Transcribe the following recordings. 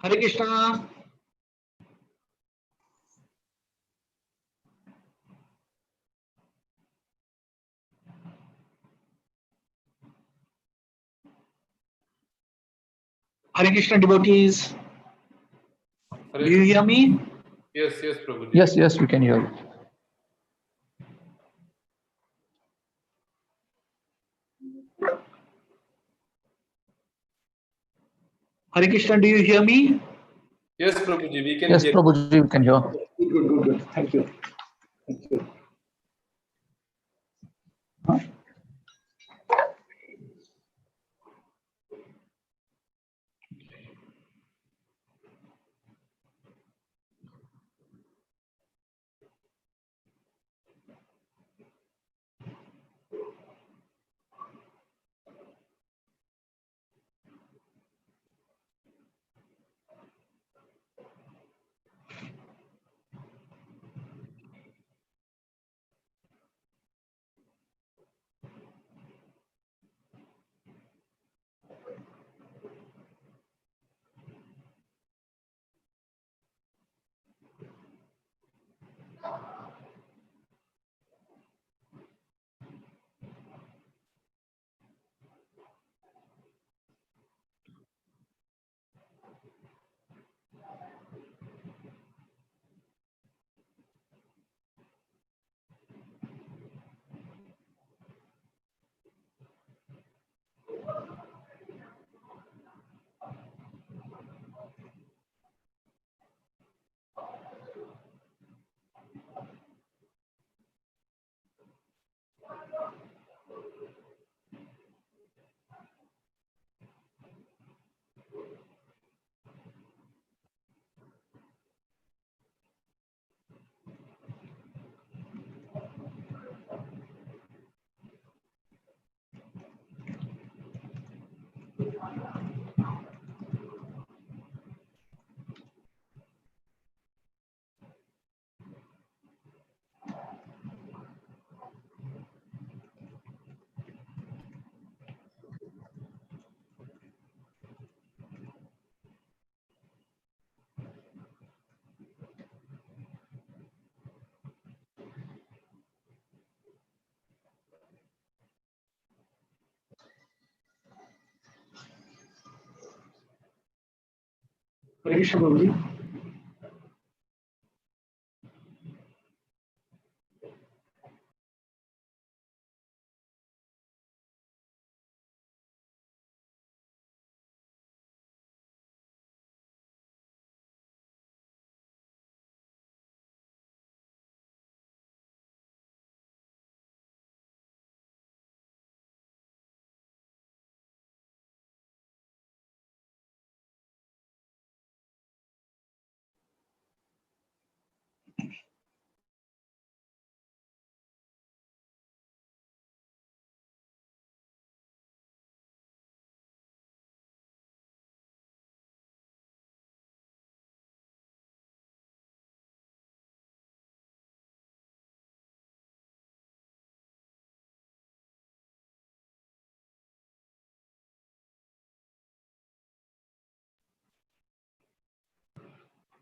Hare Krishna. Hare Krishna devotees. Hare Do you hear me? Yes, Prabhuji. Yes, we can hear you. Hare Krishna, do you hear me? Yes, Prabhuji, we can Yes, hear. Prabhuji, we can hear. Good. Thank you. Hare Krishna, Prabhuji.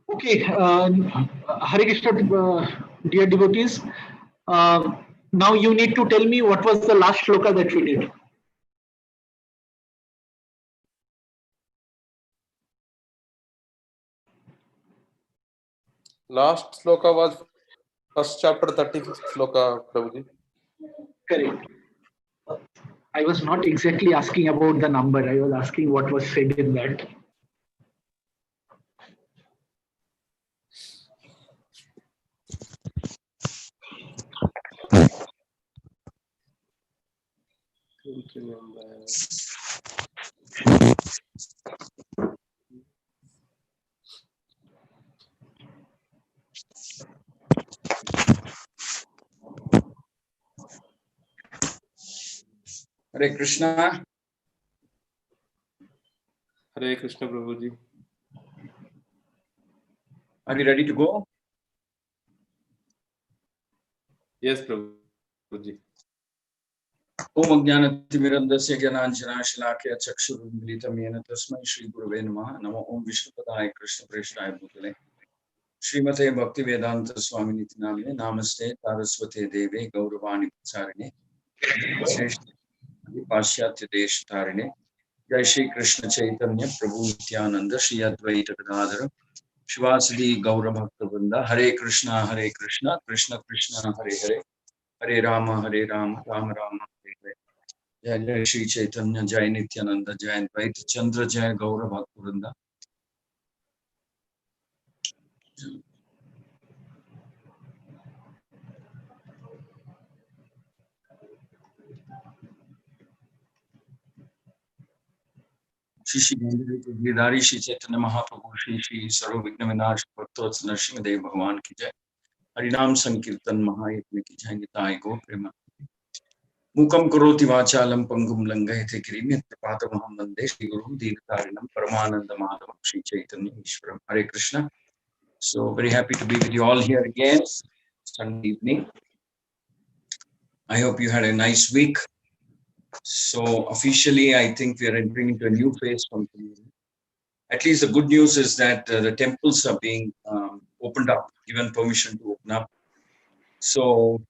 Okay, Hare Krishna, dear devotees. Now you need to tell me what was the last shloka that we did. Last sloka was first chapter 35th sloka, Prabhuji. Correct. I was not exactly asking about the number. I was asking what was said in that. Don't remember. Hare Krishna. Hare Krishna, Prabhuji. Are you ready to go? Yes, Prabhuji. Om Ajnanatimirandasya Gyananjanashilakya Chakshurunmilitam Yena Tasmai Shri Gurave Namaha. Namo Om Vishnupadaya Krishna Preshnaya Bhutale Srimate Bhaktivedanta Swami Nitinamine Namaste Saraswate Deve Gauravani Pacharine Srishti Pashyatya Desh Tarine Jai Shri Krishna Chaitanya Prabhu Nityananda Shri Advaita Gadadhara Shivasadi Gaura Bhakta Vrinda Hare Krishna Krishna Krishna Hare Hare Hare Rama Rama Rama Hare Hare Jai Jai Shri Chaitanya Jai Nityananda Jai Advaita Chandra Jai Gaura Bhakta Vrinda. Shri Gidari Shri Chaitanya Mahaprabhu Shri Sarva Vigna Vinash Bhaktots Narsimha Dev Bhagwan Ki Jai Harinam Sankirtan Mahayatma Ki Jai Nitai Go Prema Mukam Karoti Vachalam Pangum Langayate Kirimit Prapatamaham Vande Shri Guru Diktarinam Paramananda Madhavam Shri Chaitanya Ishwaram. Hare Krishna. So very happy to be with you all here again Sunday evening. I hope you had a nice week. So officially, I think we are entering into a new phase from today. At least the good news is that the temples are being opened up, given permission to open up. So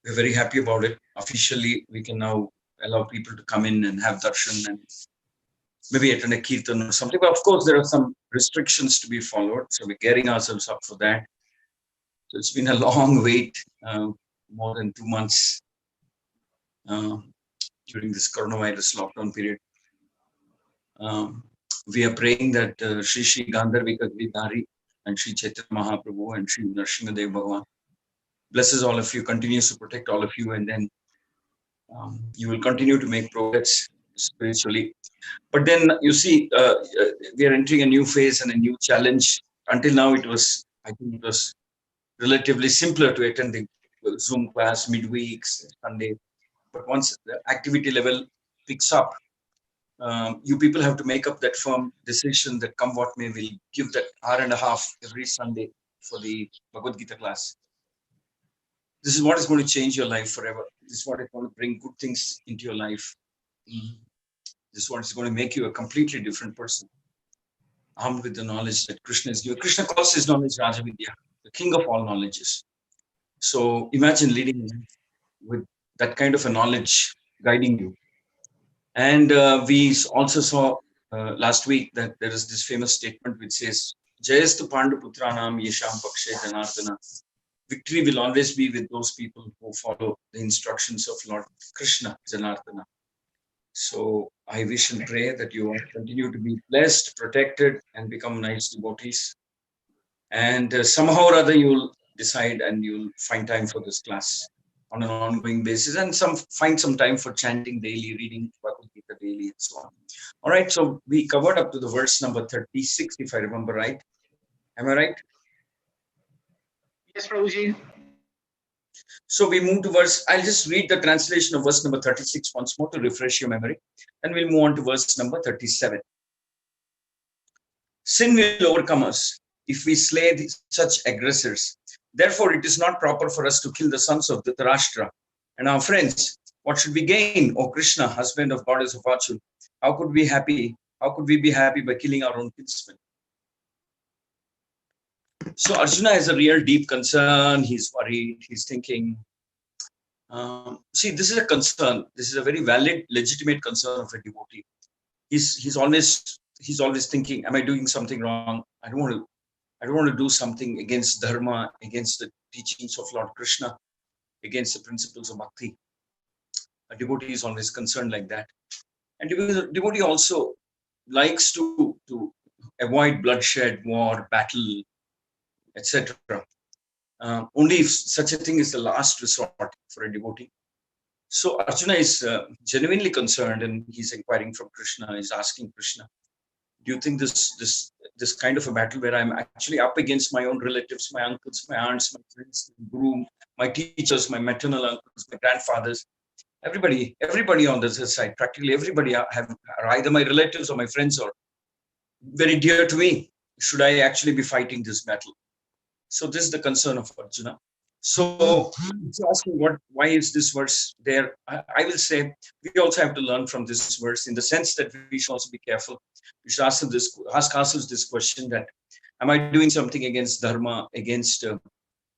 we're very happy about it. Officially, we can now allow people to come in and have darshan and maybe attend a kirtan or something. But of course, there are some restrictions to be followed. So we're gearing ourselves up for that. So it's been a long wait, more than 2 months during this coronavirus lockdown period. We are praying that Shri Gandharvika Gridhari and Shri Chaitanya Mahaprabhu and Shri Narsimha Dev Bhagwan blesses all of you, continues to protect all of you, and then you will continue to make progress spiritually. But then you see, we are entering a new phase and a new challenge. Until now, I think it was relatively simpler to attend the Zoom class midweeks, Sunday. But once the activity level picks up, you people have to make up that firm decision that come what may, we'll give that hour and a half every Sunday for the Bhagavad Gita class. This is what is going to change your life forever. This is what is going to bring good things into your life. This is what is going to make you a completely different person, armed with the knowledge that Krishna is given. Krishna calls his knowledge Rajavidya, the king of all knowledges. So imagine leading with that kind of a knowledge guiding you. And we also saw last week that there is this famous statement which says, Jayastu Pandu Putranam Yesham Pakshe Janardana. Victory will always be with those people who follow the instructions of Lord Krishna, Janardana. So I wish and pray that you all continue to be blessed, protected, and become nice devotees. And somehow or other you'll decide and you'll find time for this class on an ongoing basis, and find some time for chanting daily, reading Bhagavad Gita daily, and so on. All right, so we covered up to the verse number 36, if I remember right. Am I right? Yes, Prabhuji. So we move to verse, I'll just read the translation of verse number 36 once more to refresh your memory. Then we'll move on to verse number 37. Sin will overcome us if we slay such aggressors. Therefore, it is not proper for us to kill the sons of Dhritarashtra and our friends. What should we gain, O Krishna, husband of goddess of fortune? How could we be happy by killing our own kinsmen? So Arjuna has a real deep concern. He's worried. He's thinking. See, this is a concern. This is a very valid, legitimate concern of a devotee. He's always thinking, am I doing something wrong? I don't want to do something against dharma, against the teachings of Lord Krishna, against the principles of bhakti. A devotee is always concerned like that. And devotee also likes to avoid bloodshed, war, battle, etc. Only if such a thing is the last resort for a devotee. So Arjuna is genuinely concerned, and he's inquiring from Krishna. He's asking Krishna, do you think this kind of a battle where I'm actually up against my own relatives, my uncles, my aunts, my friends, guru, my teachers, my maternal uncles, my grandfathers, everybody on this side, practically everybody are either my relatives or my friends or very dear to me. Should I actually be fighting this battle? So this is the concern of Arjuna. So it's asking why is this verse there? I will say we also have to learn from this verse in the sense that we should also be careful. We should ask ourselves this question: that am I doing something against dharma, against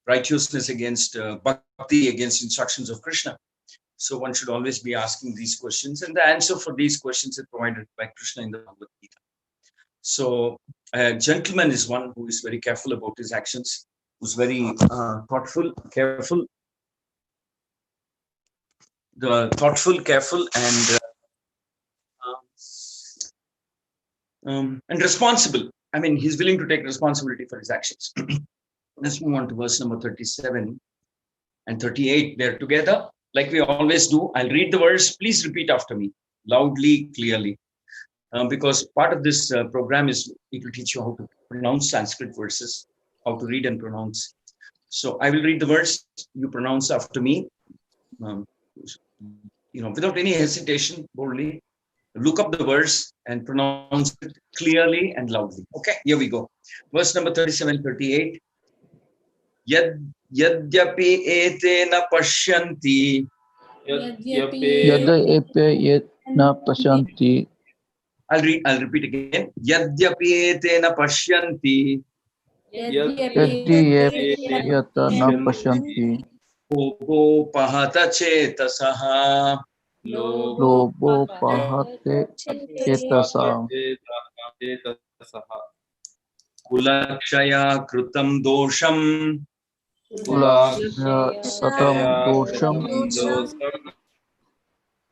righteousness, against bhakti, against instructions of Krishna? So one should always be asking these questions, and the answer for these questions is provided by Krishna in the Bhagavad Gita. So a gentleman is one who is very careful about his actions, who's very thoughtful, careful, careful, and responsible. I mean, he's willing to take responsibility for his actions. Let's move on to verse number 37 and 38. They're together, like we always do. I'll read the verse. Please repeat after me, loudly, clearly. Because part of this program is it will teach you how to pronounce Sanskrit verses, how to read and pronounce. So I will read the verse. You pronounce after me. Without any hesitation, boldly. Look up the verse and pronounce it clearly and loudly. Okay, here we go. Verse number 37, 38. Yadyapi etena pashyanti. Yadyapi na pasyanti. I'll repeat again. Yadyapi etena pashyanti. Yadyapi na pasyanti. Lobo pahata chetasaha. Lobo pahate chetasa. Kulakshaya krutam dosham. Satam dosham.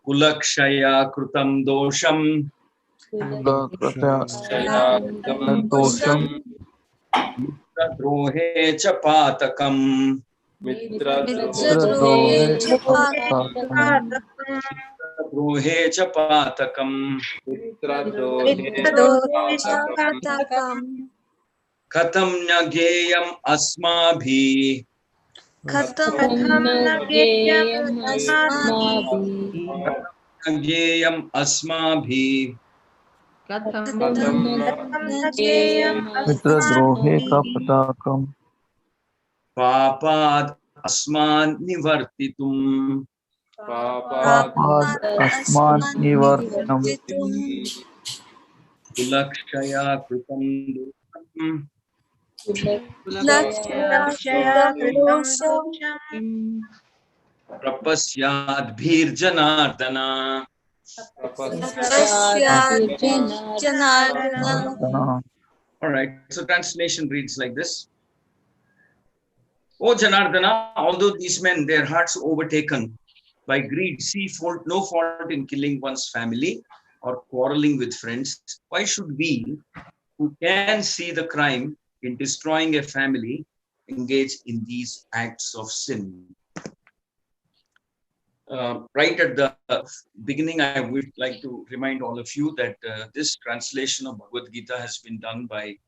Kulakshaya krutam dosham. Dosham. Mitradrohe cha patakam. Mitradrohe cha patakam. Katam nageyam asmabhi. Nageyam asmabhi. Mitradrohe ka patakam. Papad asman nivartitum. Papad asman nivartinam. Kulakshaya krutam dosham. Prapasyad bhir janardana. All right, so translation reads like this. O Janardana, although these men, their hearts overtaken by greed, see no fault in killing one's family or quarreling with friends, why should we, who can see the crime in destroying a family, engage in these acts of sin? Right at the beginning, I would like to remind all of you that this translation of Bhagavad Gita has been done by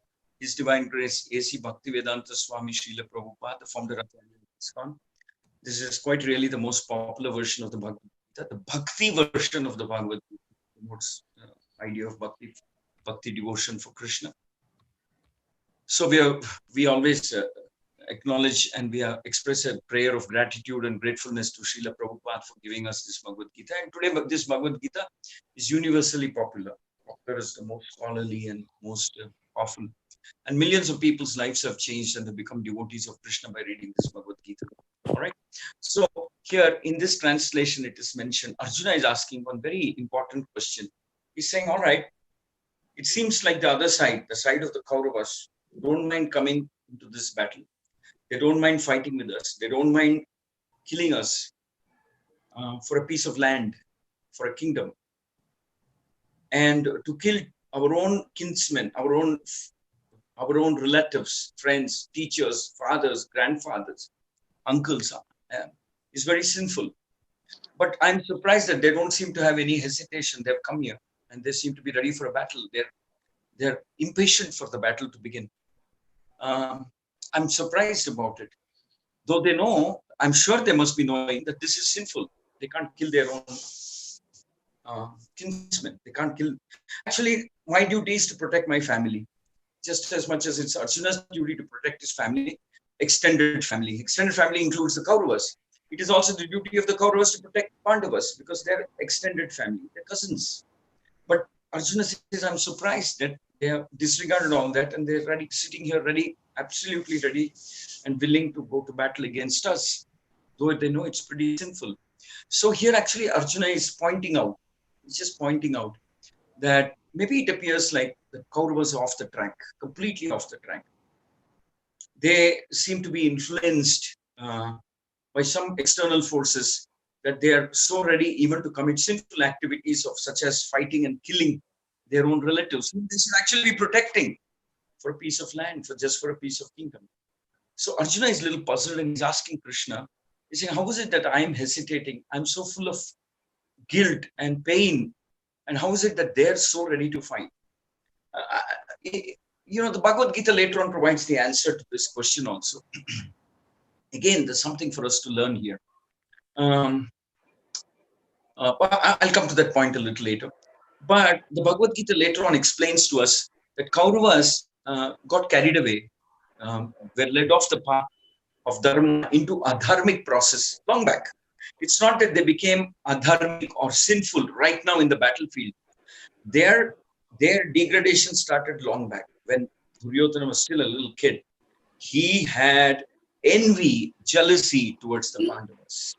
His Divine Grace A.C. Bhaktivedanta Swami Srila Prabhupada, the founder of ISKCON. This is quite really the most popular version of the Bhagavad Gita. The Bhakti version of the Bhagavad Gita promotes the idea of Bhakti devotion for Krishna. So we always acknowledge and we express a prayer of gratitude and gratefulness to Srila Prabhupada for giving us this Bhagavad Gita. And today this Bhagavad Gita is universally popular. Popular is the most scholarly and most powerful. And millions of people's lives have changed and have become devotees of Krishna by reading this Bhagavad Gita. All right. So here in this translation, it is mentioned, Arjuna is asking one very important question. He's saying, all right, it seems like the other side, the side of the Kauravas, don't mind coming into this battle. They don't mind fighting with us. They don't mind killing us for a piece of land, for a kingdom. And to kill our own kinsmen, our own relatives, friends, teachers, fathers, grandfathers, uncles, is very sinful. But I'm surprised that they don't seem to have any hesitation. They've come here and they seem to be ready for a battle. They're impatient for the battle to begin. I'm surprised about it. Though they know, I'm sure they must be knowing that this is sinful. They can't kill their own kinsmen. They can't kill. Actually, my duty is to protect my family. Just as much as it's Arjuna's duty to protect his family, extended family. Extended family includes the Kauravas. It is also the duty of the Kauravas to protect Pandavas because they're extended family, they're cousins. But Arjuna says, I'm surprised that they have disregarded all that and they're ready, sitting here ready, absolutely ready and willing to go to battle against us, though they know it's pretty sinful. So here actually Arjuna is pointing out, he's just pointing out that maybe it appears like the Kauravas are off the track, completely off the track. They seem to be influenced by some external forces that they are so ready even to commit sinful activities of such as fighting and killing their own relatives. They should actually be protecting for a piece of land, for a piece of kingdom. So Arjuna is a little puzzled and he's asking Krishna, he's saying, how is it that I'm hesitating? I'm so full of guilt and pain. And how is it that they're so ready to fight? The Bhagavad Gita later on provides the answer to this question also. Again, there's something for us to learn here. I'll come to that point a little later. But the Bhagavad Gita later on explains to us that Kauravas got carried away, were led off the path of dharma into adharmic process long back. It's not that they became adharmic or sinful right now in the battlefield. Their degradation started long back when Duryodhana was still a little kid. He had envy, jealousy towards the Pandavas.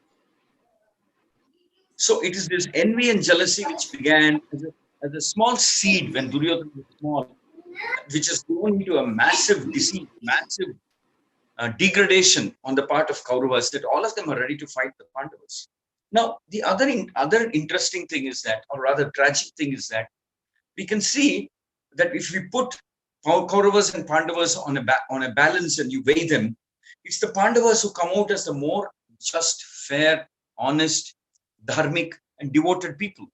So it is this envy and jealousy which began as a small seed when Duryodhana was small, which has grown into a massive deceit, massive degradation on the part of Kauravas, that all of them are ready to fight the Pandavas. Now, the other interesting thing is that, or rather tragic thing is that, we can see that if we put Kauravas and Pandavas on a balance and you weigh them, it's the Pandavas who come out as the more just, fair, honest, dharmic, and devoted people.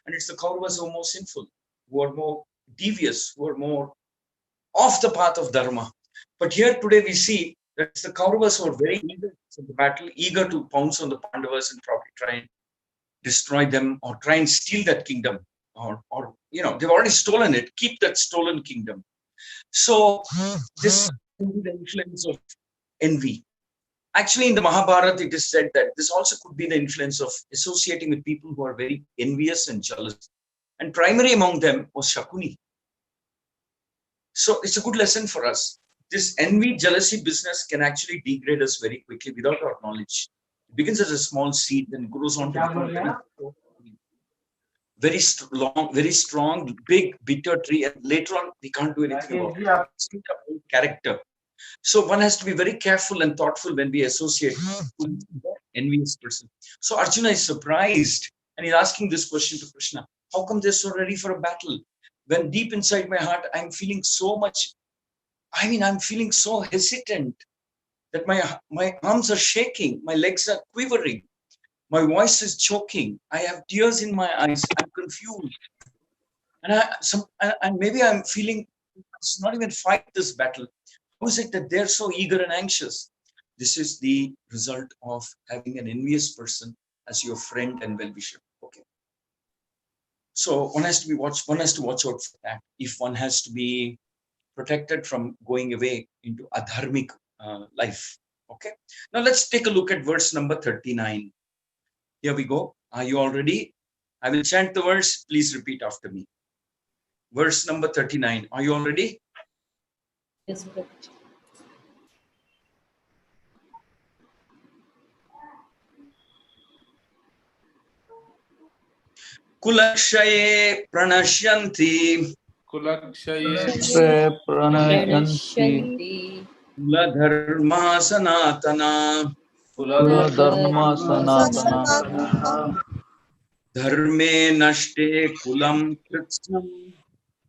And it's the Kauravas who are more sinful, who are more devious, who are more off the path of dharma. But here today we see that it's the Kauravas who are very eager for the battle, eager to pounce on the Pandavas and probably try and destroy them or try and steal that kingdom. Or they've already stolen it, keep that stolen kingdom. So this is the influence of envy. Actually, in the Mahabharata, it is said that this also could be the influence of associating with people who are very envious and jealous. And primary among them was Shakuni. So it's a good lesson for us. This envy, jealousy business can actually degrade us very quickly without our knowledge. It begins as a small seed, then grows on to become very strong, big, bitter tree, and later on we can't do anything about it. It's about character. So one has to be very careful and thoughtful when we associate with an envious person. So Arjuna is surprised and he's asking this question to Krishna: how come they're so ready for a battle? When deep inside my heart, I'm feeling so hesitant that my arms are shaking, my legs are quivering. My voice is choking. I have tears in my eyes. I'm confused. And maybe I'm feeling it's not even fight this battle. How is it that they're so eager and anxious? This is the result of having an envious person as your friend and well-wisher. Okay. So one has to watch out for that if one has to be protected from going away into adharmic life. Okay. Now let's take a look at verse number 39. Here we go. Are you all ready? I will chant the verse. Please repeat after me. Verse number 39. Are you all ready? Yes, sir. Kulakshaye pranashyanti Kulakshaye Pranayanti kuladharma sanatana Kuladharma Sanatana dharme nashte kulam kritsam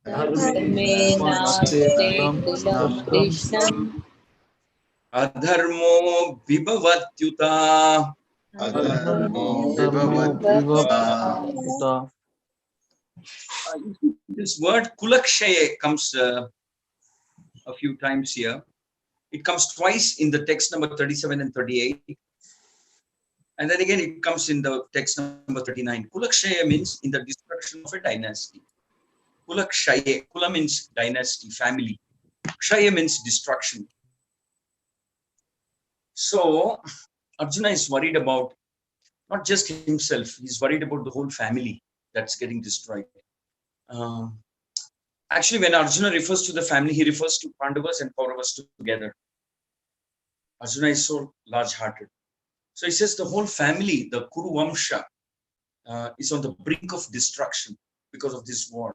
Dharme naste kulam krishnam adharmo vibhavatyuta. Adharmo Dharmo Vibhavata. Vibhavata. This word kulakshaye comes a few times here. It comes twice in the text number 37 and 38. And then again, it comes in the text number 39. Kulakshaye means in the destruction of a dynasty. Kulakshaye. Kula means dynasty, family. Kshaya means destruction. So Arjuna is worried about not just himself, he's worried about the whole family that's getting destroyed. Actually, when Arjuna refers to the family, he refers to Pandavas and Kauravas together. Arjuna is so large-hearted. So he says the whole family, the Kuru Vamsha, is on the brink of destruction because of this war,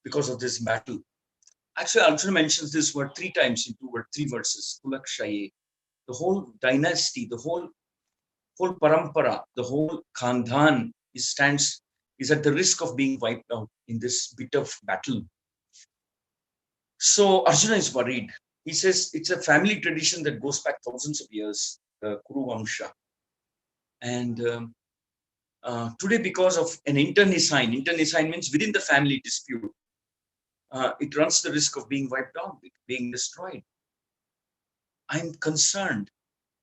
because of this battle. Actually, Arjuna mentions this word 3 times in 3 verses. Kulakshaye. The whole dynasty, the whole parampara, the whole khandhan is at the risk of being wiped out in this bit of battle. So Arjuna is worried. He says it's a family tradition that goes back thousands of years, the Kuru Vamsha. And today, because of an internecine means within the family dispute, it runs the risk of being wiped out, being destroyed. I'm concerned.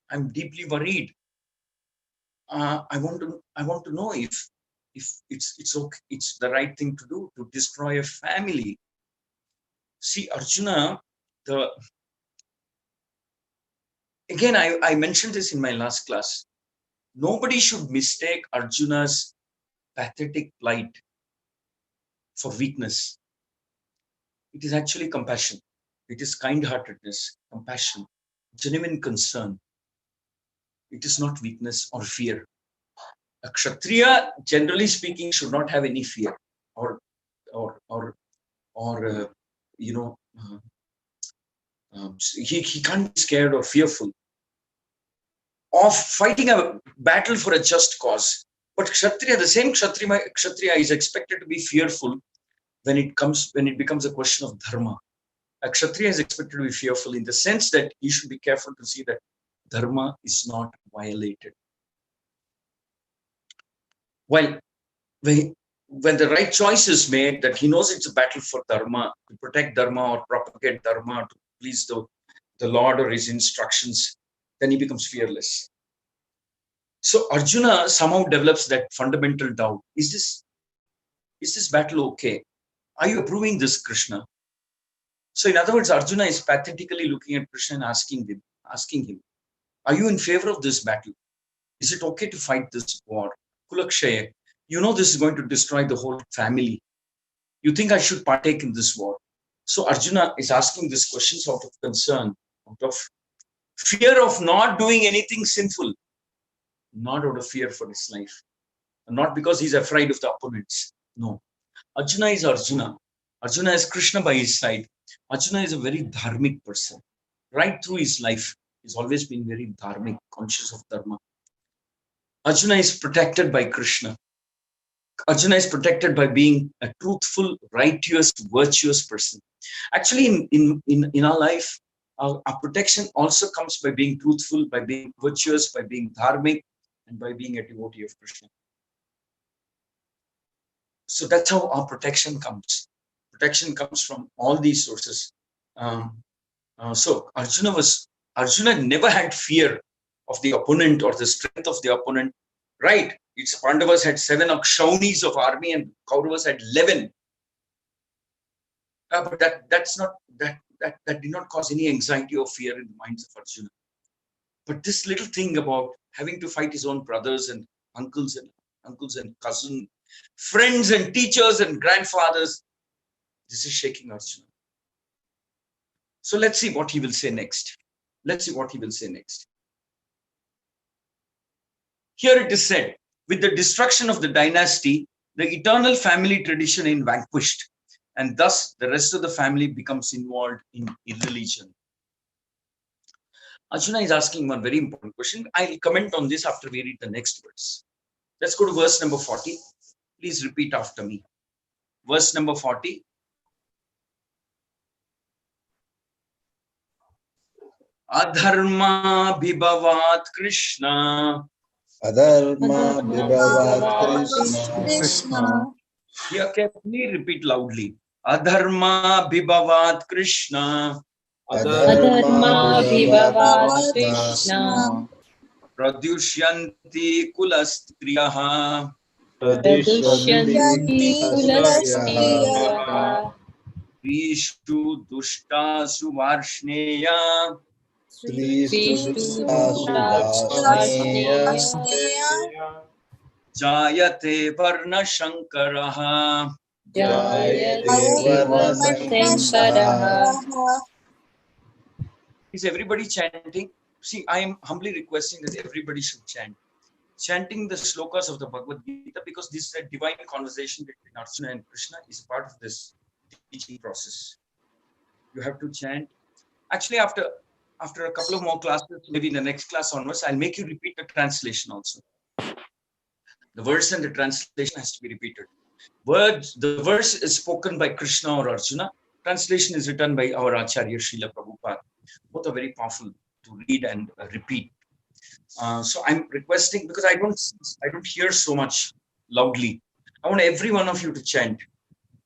I'm deeply worried. I want to know if it's okay, it's the right thing to do to destroy a family. See, Arjuna, again, I mentioned this in my last class. Nobody should mistake Arjuna's pathetic plight for weakness. It is actually compassion. It is kind-heartedness, compassion, genuine concern. It is not weakness or fear. A Kshatriya, generally speaking, should not have any fear or he can't be scared or fearful of fighting a battle for a just cause. But Kshatriya, the same Kshatriya is expected to be fearful when it becomes a question of dharma. A Kshatriya is expected to be fearful in the sense that he should be careful to see that dharma is not violated. While when the right choice is made, that he knows it's a battle for dharma, to protect dharma or propagate dharma, to please the Lord or his instructions, then he becomes fearless. So Arjuna somehow develops that fundamental doubt. Is this battle okay? Are you approving this, Krishna? So in other words, Arjuna is pathetically looking at Krishna and asking him, are you in favor of this battle? Is it okay to fight this war? Kulakshaya, you know this is going to destroy the whole family. You think I should partake in this war? So Arjuna is asking these questions out of concern, out of fear of not doing anything sinful, not out of fear for his life, not because he's afraid of the opponents. No. Arjuna is Arjuna. Arjuna has Krishna by his side. Arjuna is a very dharmic person. Right through his life, he's always been very dharmic, conscious of dharma. Arjuna is protected by Krishna. Arjuna is protected by being a truthful, righteous, virtuous person. Actually, in our life, our protection also comes by being truthful, by being virtuous, by being dharmic, and by being a devotee of Krishna. So that's how our protection comes. Protection comes from all these sources. So Arjuna never had fear of the opponent or the strength of the opponent. Right? Its Pandavas had 7 Akshaunis of army and Kauravas had 11. But that did not cause any anxiety or fear in the minds of Arjuna. But this little thing about having to fight his own brothers and uncles and cousins, friends and teachers and grandfathers, this is shaking Arjuna. So let's see what he will say next. Here it is said, with the destruction of the dynasty, the eternal family tradition is vanquished, and thus the rest of the family becomes involved in irreligion. Arjuna is asking one very important question. I'll comment on this after we read the next verse. Let's go to verse number 40. Please repeat after me. Verse number 40. Adharma bhibavat Krishna. Adharma bhibavat Krishna. Here, carefully repeat loudly. Adharma bhibavat Krishna. Adharma bhibavat Krishna. Pradyushyanti kulastriyaha. Pradushyanti kulastriyaha. Vishu dushta suvarshneya. Sri Jayate Varna Shankaraha. Is everybody chanting? See, I am humbly requesting that everybody should chant. Chanting the slokas of the Bhagavad Gita, because this is a divine conversation between Arjuna and Krishna, is part of this teaching process. You have to chant. Actually, after a couple of more classes, maybe in the next class onwards, I'll make you repeat the translation also. The verse and the translation has to be repeated. The verse is spoken by Krishna or Arjuna. Translation is written by our Acharya Srila Prabhupada. Both are very powerful to read and repeat. So I'm requesting, because I don't hear so much loudly. I want every one of you to chant.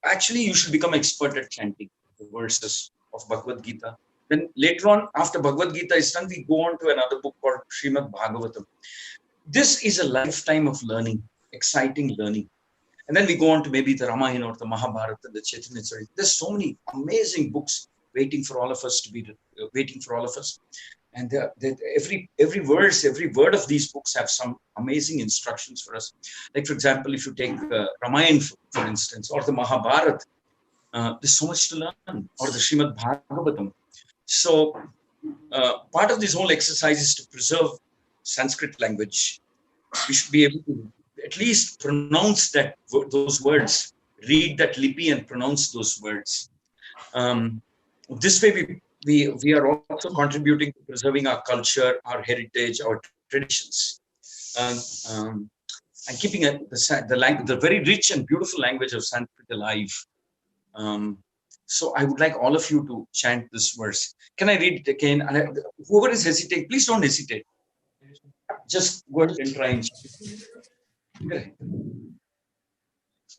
Actually, you should become expert at chanting the verses of Bhagavad Gita. Then later on, after Bhagavad Gita is done, we go on to another book called Srimad Bhagavatam. This is a lifetime of learning, exciting learning. And then we go on to maybe the Ramayana or the Mahabharata, the Chaitanya Charita. There's so many amazing books waiting for all of us to be waiting for all of us. And every verse, every word of these books have some amazing instructions for us. Like, for example, if you take Ramayana, for instance, or the Mahabharata, there's so much to learn, or the Srimad Bhagavatam. So part of this whole exercise is to preserve Sanskrit language. We should be able to at least pronounce those words, read that lipi and pronounce those words. This way we are also contributing to preserving our culture, our heritage, our traditions, and keeping the very rich and beautiful language of Sanskrit alive. So I would like all of you to chant this verse. Can I read it again? And whoever is hesitating, please don't hesitate. Just go ahead and try and chant.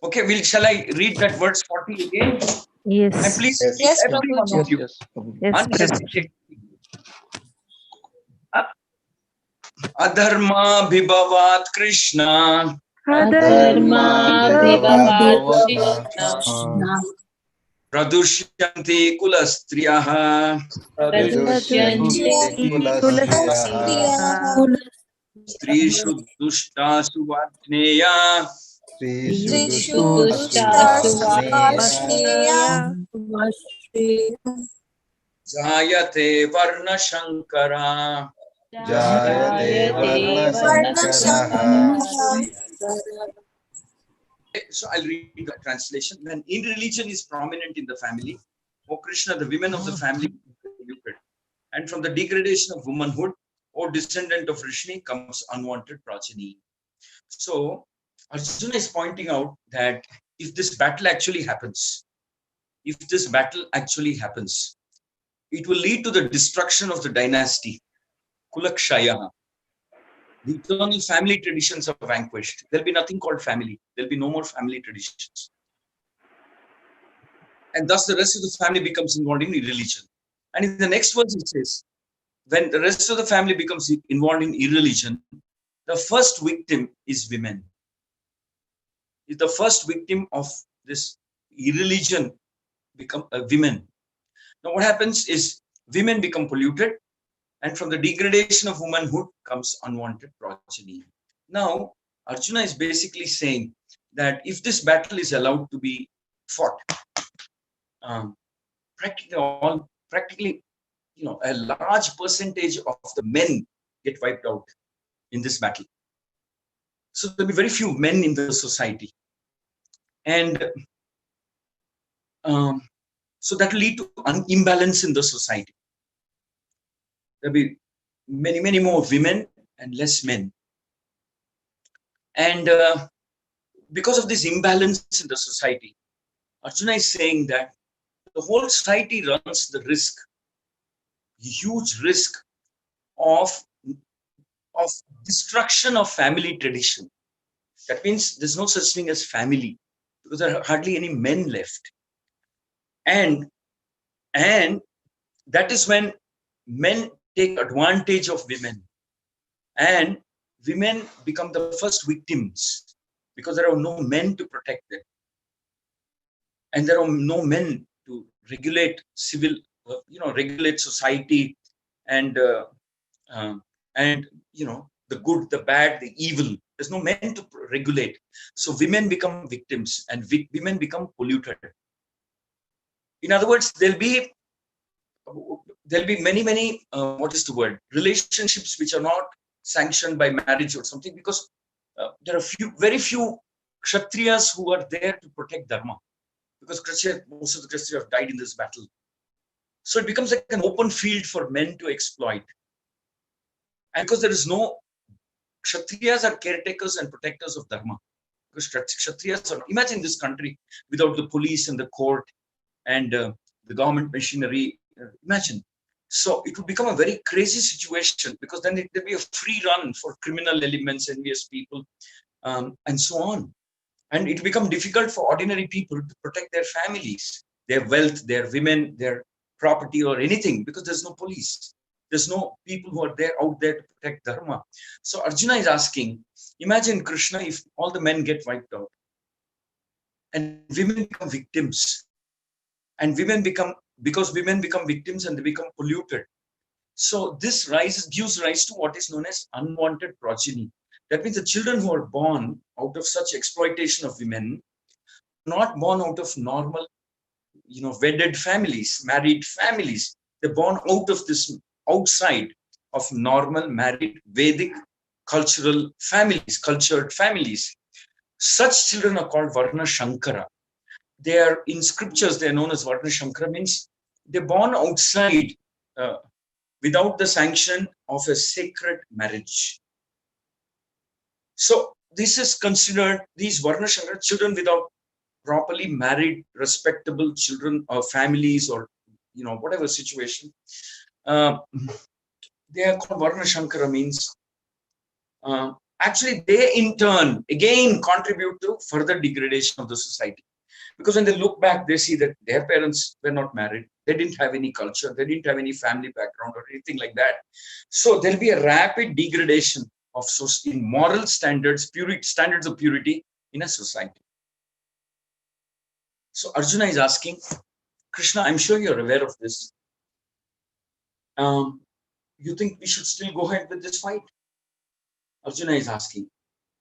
Okay, shall I read that verse 40 again? Yes. And please, Yes, every one of you, Yes, unhesitating. Adharma Bhibavat Krishna. Adharma Bhibavat Krishna. Pradushyanti Kulastriyaha. Strishu Dushtasu Vatneya. Jayate Varna Shankara. So I'll read the translation. When in religion is prominent in the family, O Krishna, the women of the family are polluted. And from the degradation of womanhood, O descendant of Rishni, comes unwanted progeny. So Arjuna is pointing out that if this battle actually happens, it will lead to the destruction of the dynasty, Kulakshaya. The eternal family traditions are vanquished. There'll be nothing called family. There'll be no more family traditions. And thus the rest of the family becomes involved in irreligion. And in the next verse it says, when the rest of the family becomes involved in irreligion, the first victim is women. The first victim of this irreligion become women. Now what happens is women become polluted, and from the degradation of womanhood comes unwanted progeny. Now Arjuna is basically saying that if this battle is allowed to be fought, practically, a large percentage of the men get wiped out in this battle. So there'll be very few men in the society, and so that will lead to an imbalance in the society. There'll be many, many more women and less men. And because of this imbalance in the society, Arjuna is saying that the whole society runs the risk, huge risk of destruction of family tradition. That means there's no such thing as family, because there are hardly any men left. And that is when men take advantage of women, and women become the first victims because there are no men to protect them, and there are no men to regulate regulate society and the good, the bad, the evil. There's no men to regulate. So women become victims, and women become polluted. In other words, there'll be many what is the word, relationships which are not sanctioned by marriage or something, because there are very few kshatriyas who are there to protect dharma, because most of the kshatriyas have died in this battle. So it becomes like an open field for men to exploit. And because there is no, kshatriyas are caretakers and protectors of dharma. Because kshatriyas are, imagine this country without the police and the court and the government machinery. Imagine. So it would become a very crazy situation, because then there'd be a free run for criminal elements, envious people, and so on. And it become difficult for ordinary people to protect their families, their wealth, their women, their property, or anything, because there's no police. There's no people who are out there to protect dharma. So Arjuna is asking, imagine Krishna if all the men get wiped out and women become victims, and because women become victims and they become polluted. So this gives rise to what is known as unwanted progeny. That means the children who are born out of such exploitation of women, not born out of normal, wedded families, married families. They're born out of this, outside of normal, married, Vedic, cultural families, cultured families. Such children are called Varna Shankara. They are in scriptures, they are known as Varna Shankara, means they're born outside, without the sanction of a sacred marriage. So this is considered, these Varna Shankara children without properly married, respectable children or families, or whatever situation, they are called Varna Shankara, means actually they in turn again contribute to further degradation of the society. Because when they look back, they see that their parents were not married, they didn't have any culture, they didn't have any family background or anything like that. So there'll be a rapid degradation of in moral standards, standards of purity in a society. So Arjuna is asking, Krishna, I'm sure you're aware of this. You think we should still go ahead with this fight? Arjuna is asking.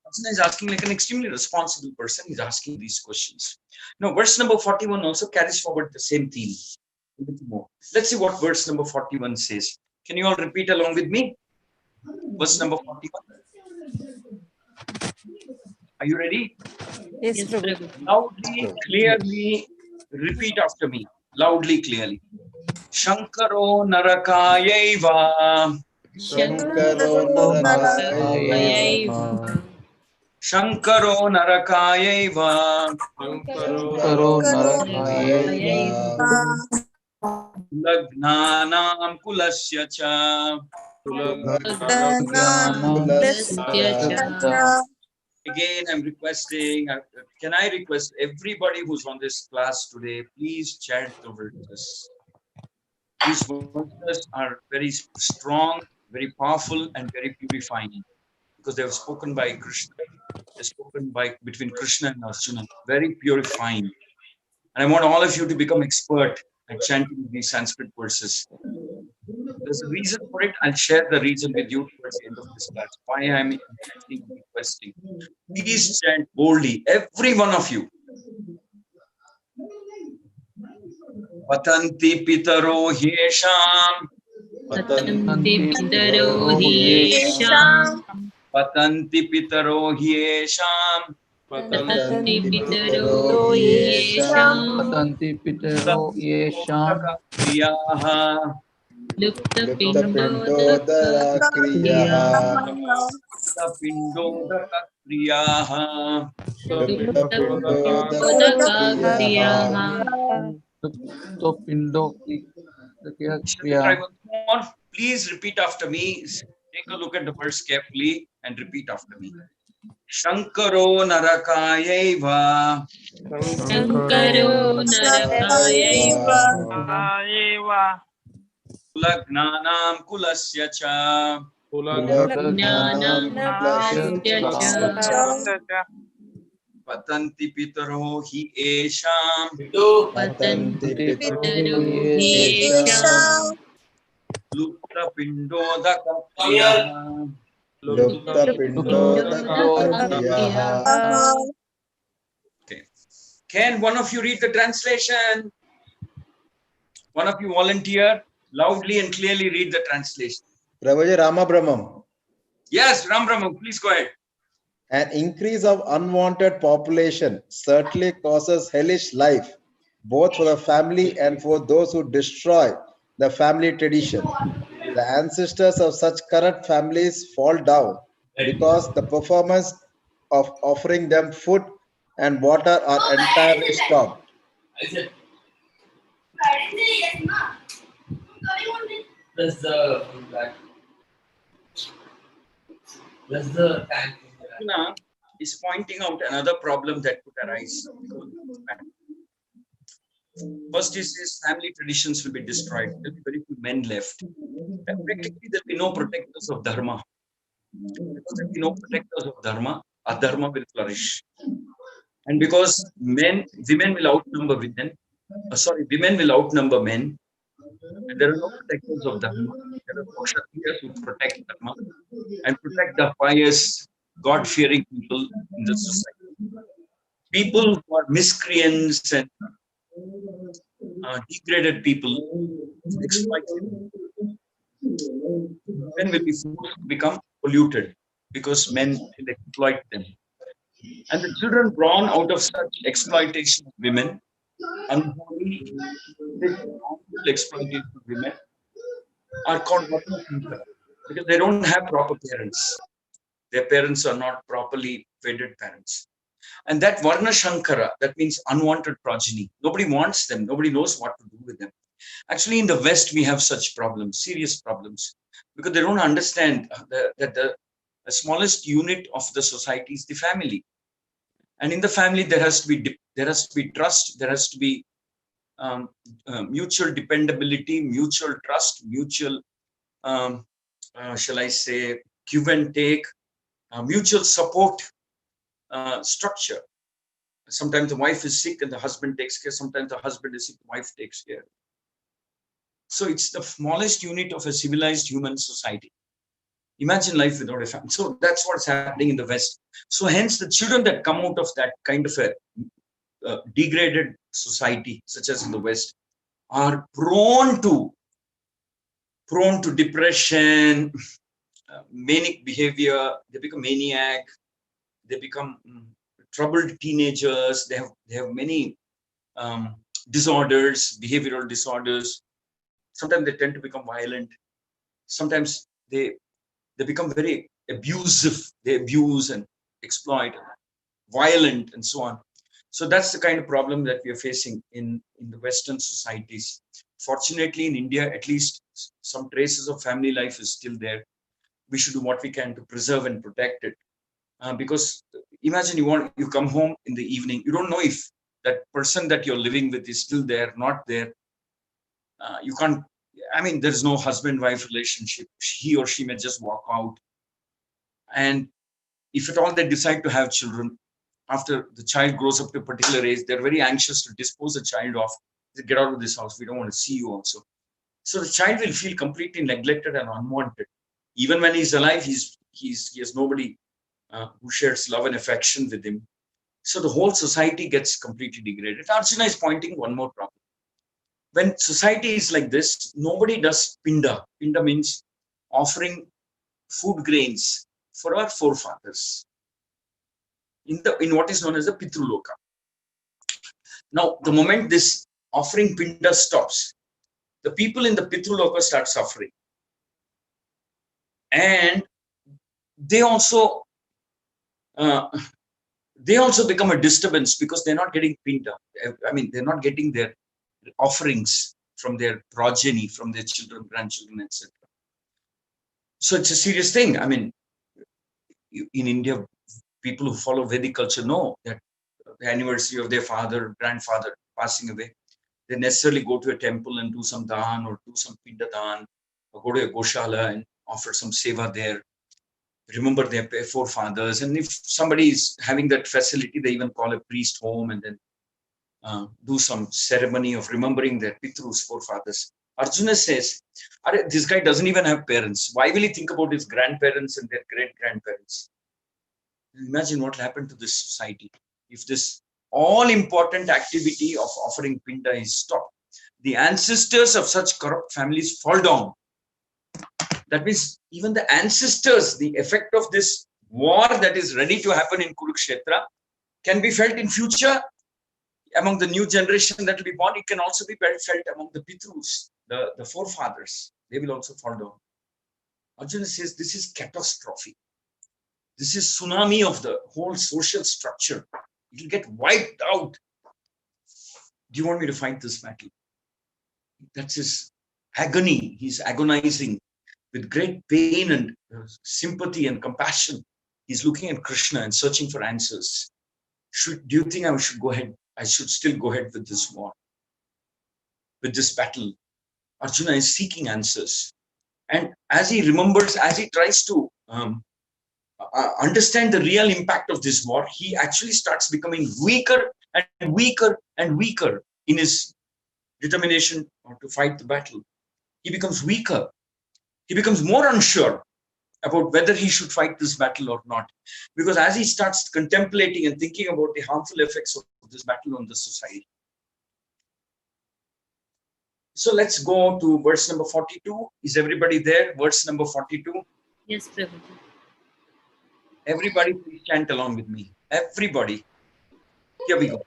Arjuna is asking like an extremely responsible person. He's asking these questions. Now, verse number 41 also carries forward the same theme. A little more. Let's see what verse number 41 says. Can you all repeat along with me? Verse number 41. Are you ready? Yes, Prabhu. Loudly, clearly, repeat after me. Loudly, clearly. Shankaro Narakayaiva. Shankaro Narakayaiva. Shankaro Narakayaiva. Shankaro Narakayaiva. Lagnanam kulasya cha. Again, I'm requesting, can I request everybody who's on this class today, please chant the verses. These verses are very strong, very powerful, and very purifying, because they were spoken by Krishna. They're spoken between Krishna and Arjuna, very purifying. And I want all of you to become expert at chanting these Sanskrit verses. There's a reason for it. I'll share the reason with you towards the end of this class, why I'm requesting. Please chant boldly, every one of you. Patanti pitaro hyesham. Patanti pitaro hyesham. Patanti pitaro hyesham. Patanti pitaro hyesham. Patanti pitaro yesham. Kriyaha. Lupta pindodaka kriyaha. Pindodaka kriyaha. Lupta pindodaka kriyaha. Please repeat after me. Take a look at the verse carefully and repeat after me. Shankaro Narakayaiva. Shankaro Narakayaiva. Kulagnanam kulasya cha. Jnanam kulasya cha. Patanti pitaro hi esham. Patanti pitaro hyesham. Lupta Pindodakapyaha. Lupta Pindodakapyaha. Okay. Can one of you read the translation? One of you volunteer loudly and clearly read the translation. Prabhuji, Rama Brahmam. Yes, Ram Brahma, please go ahead. An increase of unwanted population certainly causes hellish life, both for the family and for those who destroy the family tradition. The ancestors of such corrupt families fall down because the performance of offering them food and water are entirely stopped. Arjuna is pointing out another problem that could arise. First is his family traditions will be destroyed. There will be very few men left. And practically, there will be no protectors of dharma. Because there will be no protectors of dharma, adharma will flourish. And because women will outnumber women, women will outnumber men, and there are no protectors of dharma. There are no kshatriyas who protect dharma and protect the pious, God-fearing people in the society. People who are miscreants and degraded people, exploited. Men will be forced to become polluted because men will exploit them. And the children born out of such exploitation of women, unholy, harmful exploitation of women, are called Varna Shankara because they don't have proper parents. Their parents are not properly wedded parents. And that Varna Shankara, that means unwanted progeny. Nobody wants them. Nobody knows what to do with them. Actually, in the West, we have such problems, serious problems, because they don't understand that the smallest unit of the society is the family. And in the family, there has to be trust, there has to be mutual dependability, mutual trust, mutual, shall I say, give and take, mutual support structure. Sometimes the wife is sick and the husband takes care. Sometimes the husband is sick, the wife takes care. So it's the smallest unit of a civilized human society. Imagine life without a family. So that's what's happening in the West. So hence the children that come out of that kind of a degraded society, such as in the West, are prone to depression, manic behavior. They become maniac. They become troubled teenagers. They have many disorders, behavioral disorders. Sometimes they tend to become violent. Sometimes they become very abusive. They abuse and exploit, violent, and so on. So that's the kind of problem that we are facing in the Western societies. Fortunately, in India, at least some traces of family life is still there. We should do what we can to preserve and protect it. Because imagine you come home in the evening, you don't know if that person that you're living with is still there, not there. You can't, there's no husband-wife relationship. He or she may just walk out. And if at all they decide to have children, after the child grows up to a particular age, they're very anxious to dispose the child off. They get out of this house. We don't want to see you also. So the child will feel completely neglected and unwanted. Even when he's alive, he has nobody who shares love and affection with him. So the whole society gets completely degraded. Arjuna is pointing one more problem. When society is like this, nobody does pinda. Pinda means offering food grains for our forefathers in what is known as the Pitruloka. Now, the moment this offering pinda stops, the people in the Pitruloka start suffering. And they also become a disturbance because they're not getting pinda. They're not getting their offerings from their progeny, from their children, grandchildren, etc. So it's a serious thing. In India, people who follow Vedic culture know that the anniversary of their father, grandfather passing away, they necessarily go to a temple and do some dhan or do some pinda dhan, or go to a goshala and offer some seva there, remember their forefathers. And if somebody is having that facility, they even call a priest home and then do some ceremony of remembering their Pitrus, forefathers. Arjuna says, this guy doesn't even have parents. Why will he think about his grandparents and their great-grandparents? Imagine what happened to this society if this all-important activity of offering pinda is stopped. The ancestors of such corrupt families fall down. That means even the ancestors, the effect of this war that is ready to happen in Kurukshetra can be felt in future among the new generation that will be born. It can also be felt among the Pitrus, the forefathers. They will also fall down. Arjuna says this is catastrophe. This is tsunami of the whole social structure. It will get wiped out. Do you want me to fight this battle? That's his agony. He's agonizing with great pain and sympathy and compassion. He's looking at Krishna and searching for answers. Do you think I should go ahead? I should still go ahead with this war, with this battle. Arjuna is seeking answers. And as he remembers, as he tries to understand the real impact of this war, he actually starts becoming weaker and weaker and weaker in his determination to fight the battle. He becomes weaker. He becomes more unsure about whether he should fight this battle or not. Because as he starts contemplating and thinking about the harmful effects of this battle on the society. So let's go to verse number 42. Is everybody there? Verse number 42. Yes, Prabhuji. Everybody please chant along with me. Everybody. Here we go.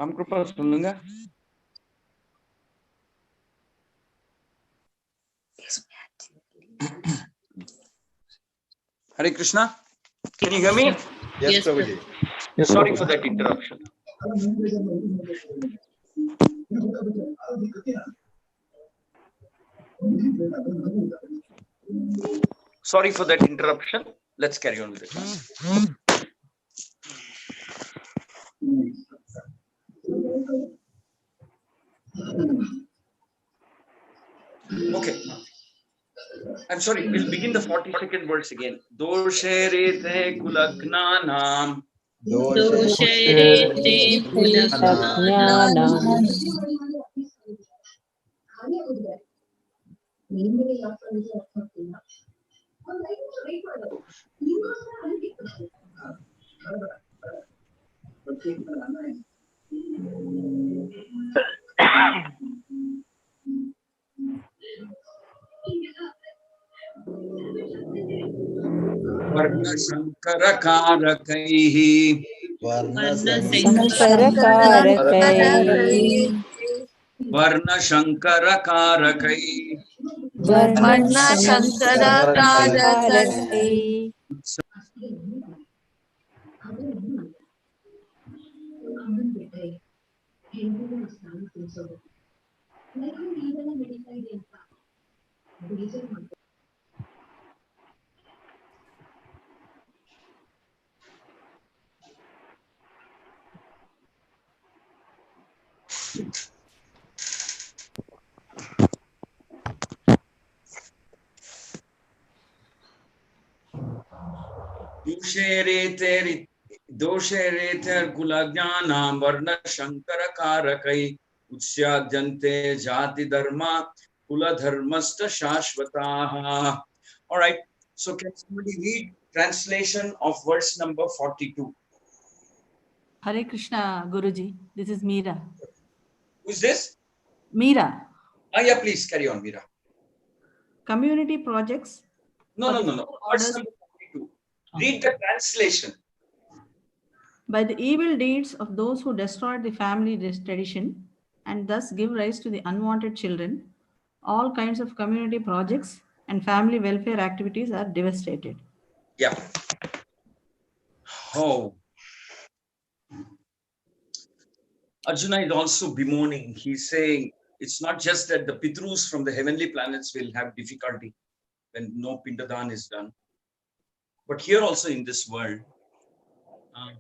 Amkrupa சொல்லுங்க. Hare Krishna. Can you hear me? Yes, Yes, Prabhuji. Yes, Sorry Prabhuji. for that interruption. Sorry for that interruption. Let's carry on with it. Okay. I'm sorry. We'll begin the 42nd verse again. Dosherete kulagnanam. Dosherete kulajnanam. Varnashankarakaihi. Varnashankarakaihi. Doshereter kulajnanam varna shankara karakai utsyajante jati dharma kula dharmasta shashvataha. All right. So can somebody read translation of verse number 42? Hare Krishna, Guruji. This is Meera. Who is this? Meera. Yeah, please carry on, Meera. Community projects. No. Verse number 42. Read the translation. By the evil deeds of those who destroyed the family tradition and thus give rise to the unwanted children, all kinds of community projects and family welfare activities are devastated. Yeah. Oh. Arjuna is also bemoaning. He's saying it's not just that the Pitrus from the heavenly planets will have difficulty when no Pindadan is done. But here also in this world,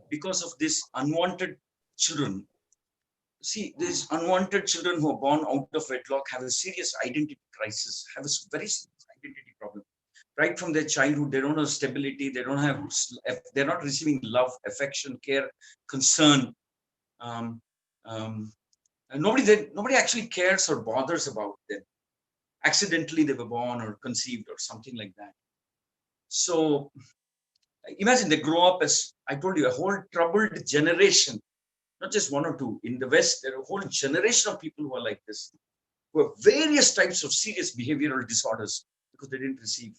because of this unwanted children, see, these unwanted children who are born out of wedlock have a serious identity crisis, have a very serious identity problem. Right from their childhood, they don't have stability, they don't have, they're not receiving love, affection, care, concern. Um, um, and nobody actually cares or bothers about them. Accidentally, they were born or conceived or something like that. So imagine they grow up as, I told you, a whole troubled generation, not just one or two. In the West, there are a whole generation of people who are like this, who have various types of serious behavioral disorders because they didn't receive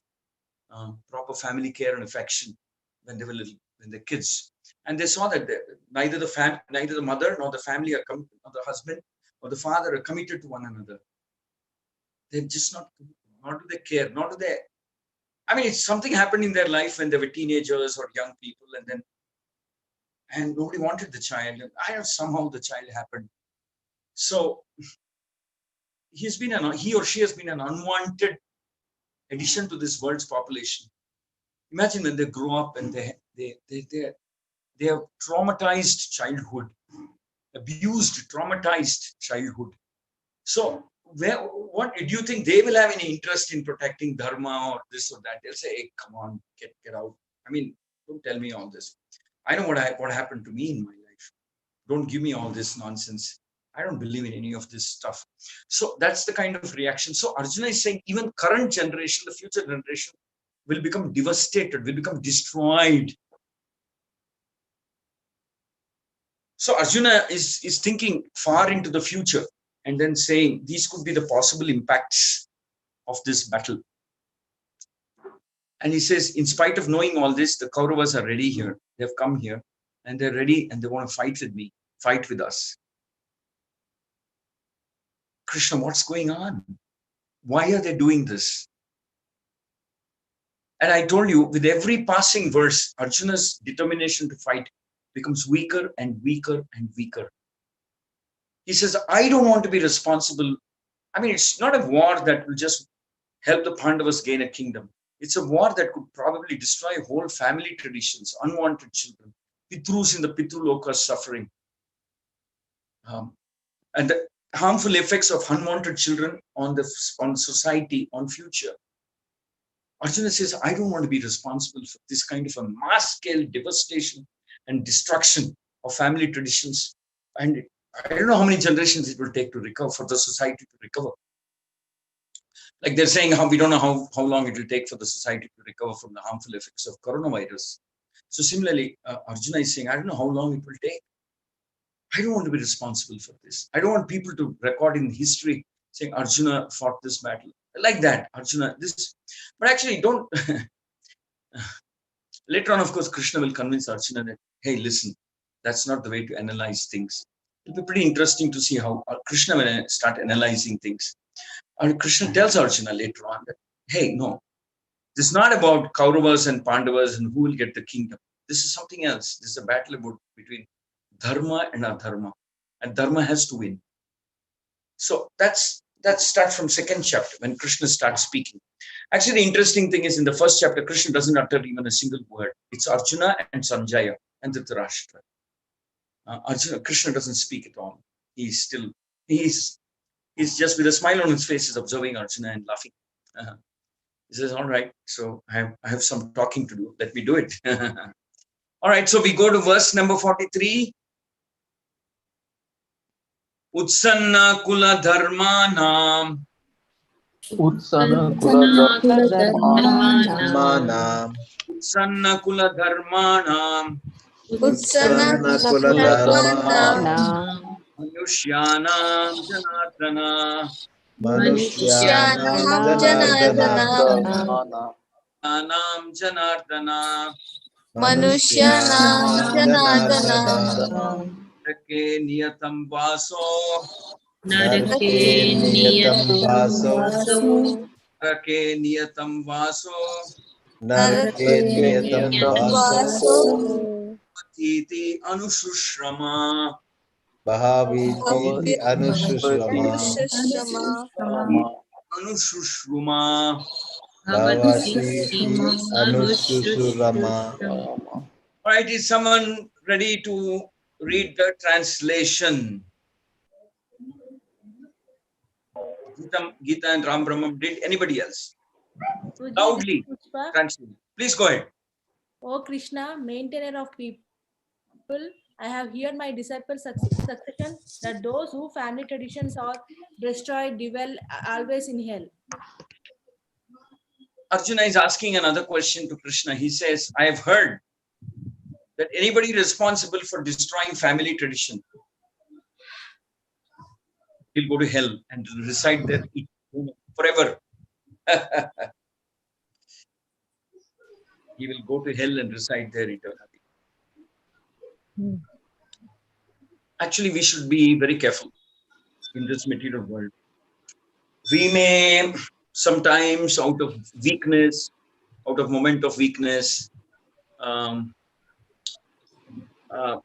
proper family care and affection when they were little, when they're kids. And they saw that neither the mother nor the family or the husband or the father are committed to one another. They're just not, nor do they care, nor do they. I mean, it's something happened in their life when they were teenagers or young people, and nobody wanted the child. And somehow the child happened. So he or she has been an unwanted addition to this world's population. Imagine when they grow up and they have traumatized childhood, abused, traumatized childhood. So what do you think they will have any interest in protecting dharma or this or that? They'll say, hey, come on, get out. I mean, don't tell me all this. I know what happened to me in my life. Don't give me all this nonsense. I don't believe in any of this stuff. So that's the kind of reaction. So Arjuna is saying even current generation, the future generation will become devastated, will become destroyed. So Arjuna is thinking far into the future and then saying these could be the possible impacts of this battle. And he says, in spite of knowing all this, the Kauravas are ready here. They've come here and they're ready and they want to fight with me, fight with us. Krishna, what's going on? Why are they doing this? And I told you, with every passing verse, Arjuna's determination to fight becomes weaker and weaker and weaker. He says, I don't want to be responsible. I mean, it's not a war that will just help the Pandavas gain a kingdom. It's a war that could probably destroy whole family traditions, unwanted children, Pitrus in the Pitrulokas suffering. And the harmful effects of unwanted children on society, on future. Arjuna says, I don't want to be responsible for this kind of a mass-scale devastation and destruction of family traditions. And I don't know how many generations it will take to recover, for the society to recover. Like they're saying, we don't know how long it will take for the society to recover from the harmful effects of coronavirus. So similarly, Arjuna is saying, I don't know how long it will take. I don't want to be responsible for this. I don't want people to record in history saying Arjuna fought this battle. Like that, Arjuna, this. But actually, don't. Later on, of course, Krishna will convince Arjuna that, hey, listen, that's not the way to analyze things. It'll be pretty interesting to see how Krishna will start analyzing things. And Krishna tells Arjuna later on that, hey, no, this is not about Kauravas and Pandavas and who will get the kingdom. This is something else. This is a battle between dharma and adharma. And dharma has to win. So that starts from second chapter when Krishna starts speaking. Actually, the interesting thing is in the first chapter, Krishna doesn't utter even a single word. It's Arjuna and Sanjaya and Dhritarashtra. Krishna doesn't speak at all. He's just with a smile on his face is observing Arjuna and laughing. He says, all right, so I have some talking to do. Let me do it. All right, so we go to verse number 43. Utsanna kula dharmanam. Utsanna kula Manam. Utsanna kula dharmanam. Utsanna kula dharmanam. Manushyanam janardana. Manushyanam janardana. Janam janardana. Manushyanam janardana. Narake niyatam vaso. Narake niyatam vaso. Narake niyatam vaso. Narake niyatam vaso. Titi anushrama. Bhaviti anushrama. Anushruma. Bhavati anushrama. All right, is someone ready to read the translation? Gita and Ram Brahmam did anybody else. Guruji, Loudly this is Pushpa. translate. Please go ahead. O Krishna, maintainer of people, I have here my disciple succession that those who family traditions are destroyed dwell always in hell. Arjuna is asking another question to Krishna. He says, I have heard that anybody responsible for destroying family tradition will go to hell and reside there forever. He will go to hell and reside there eternally. Actually, we should be very careful in this material world. We may sometimes, out of weakness, out of moment of weakness,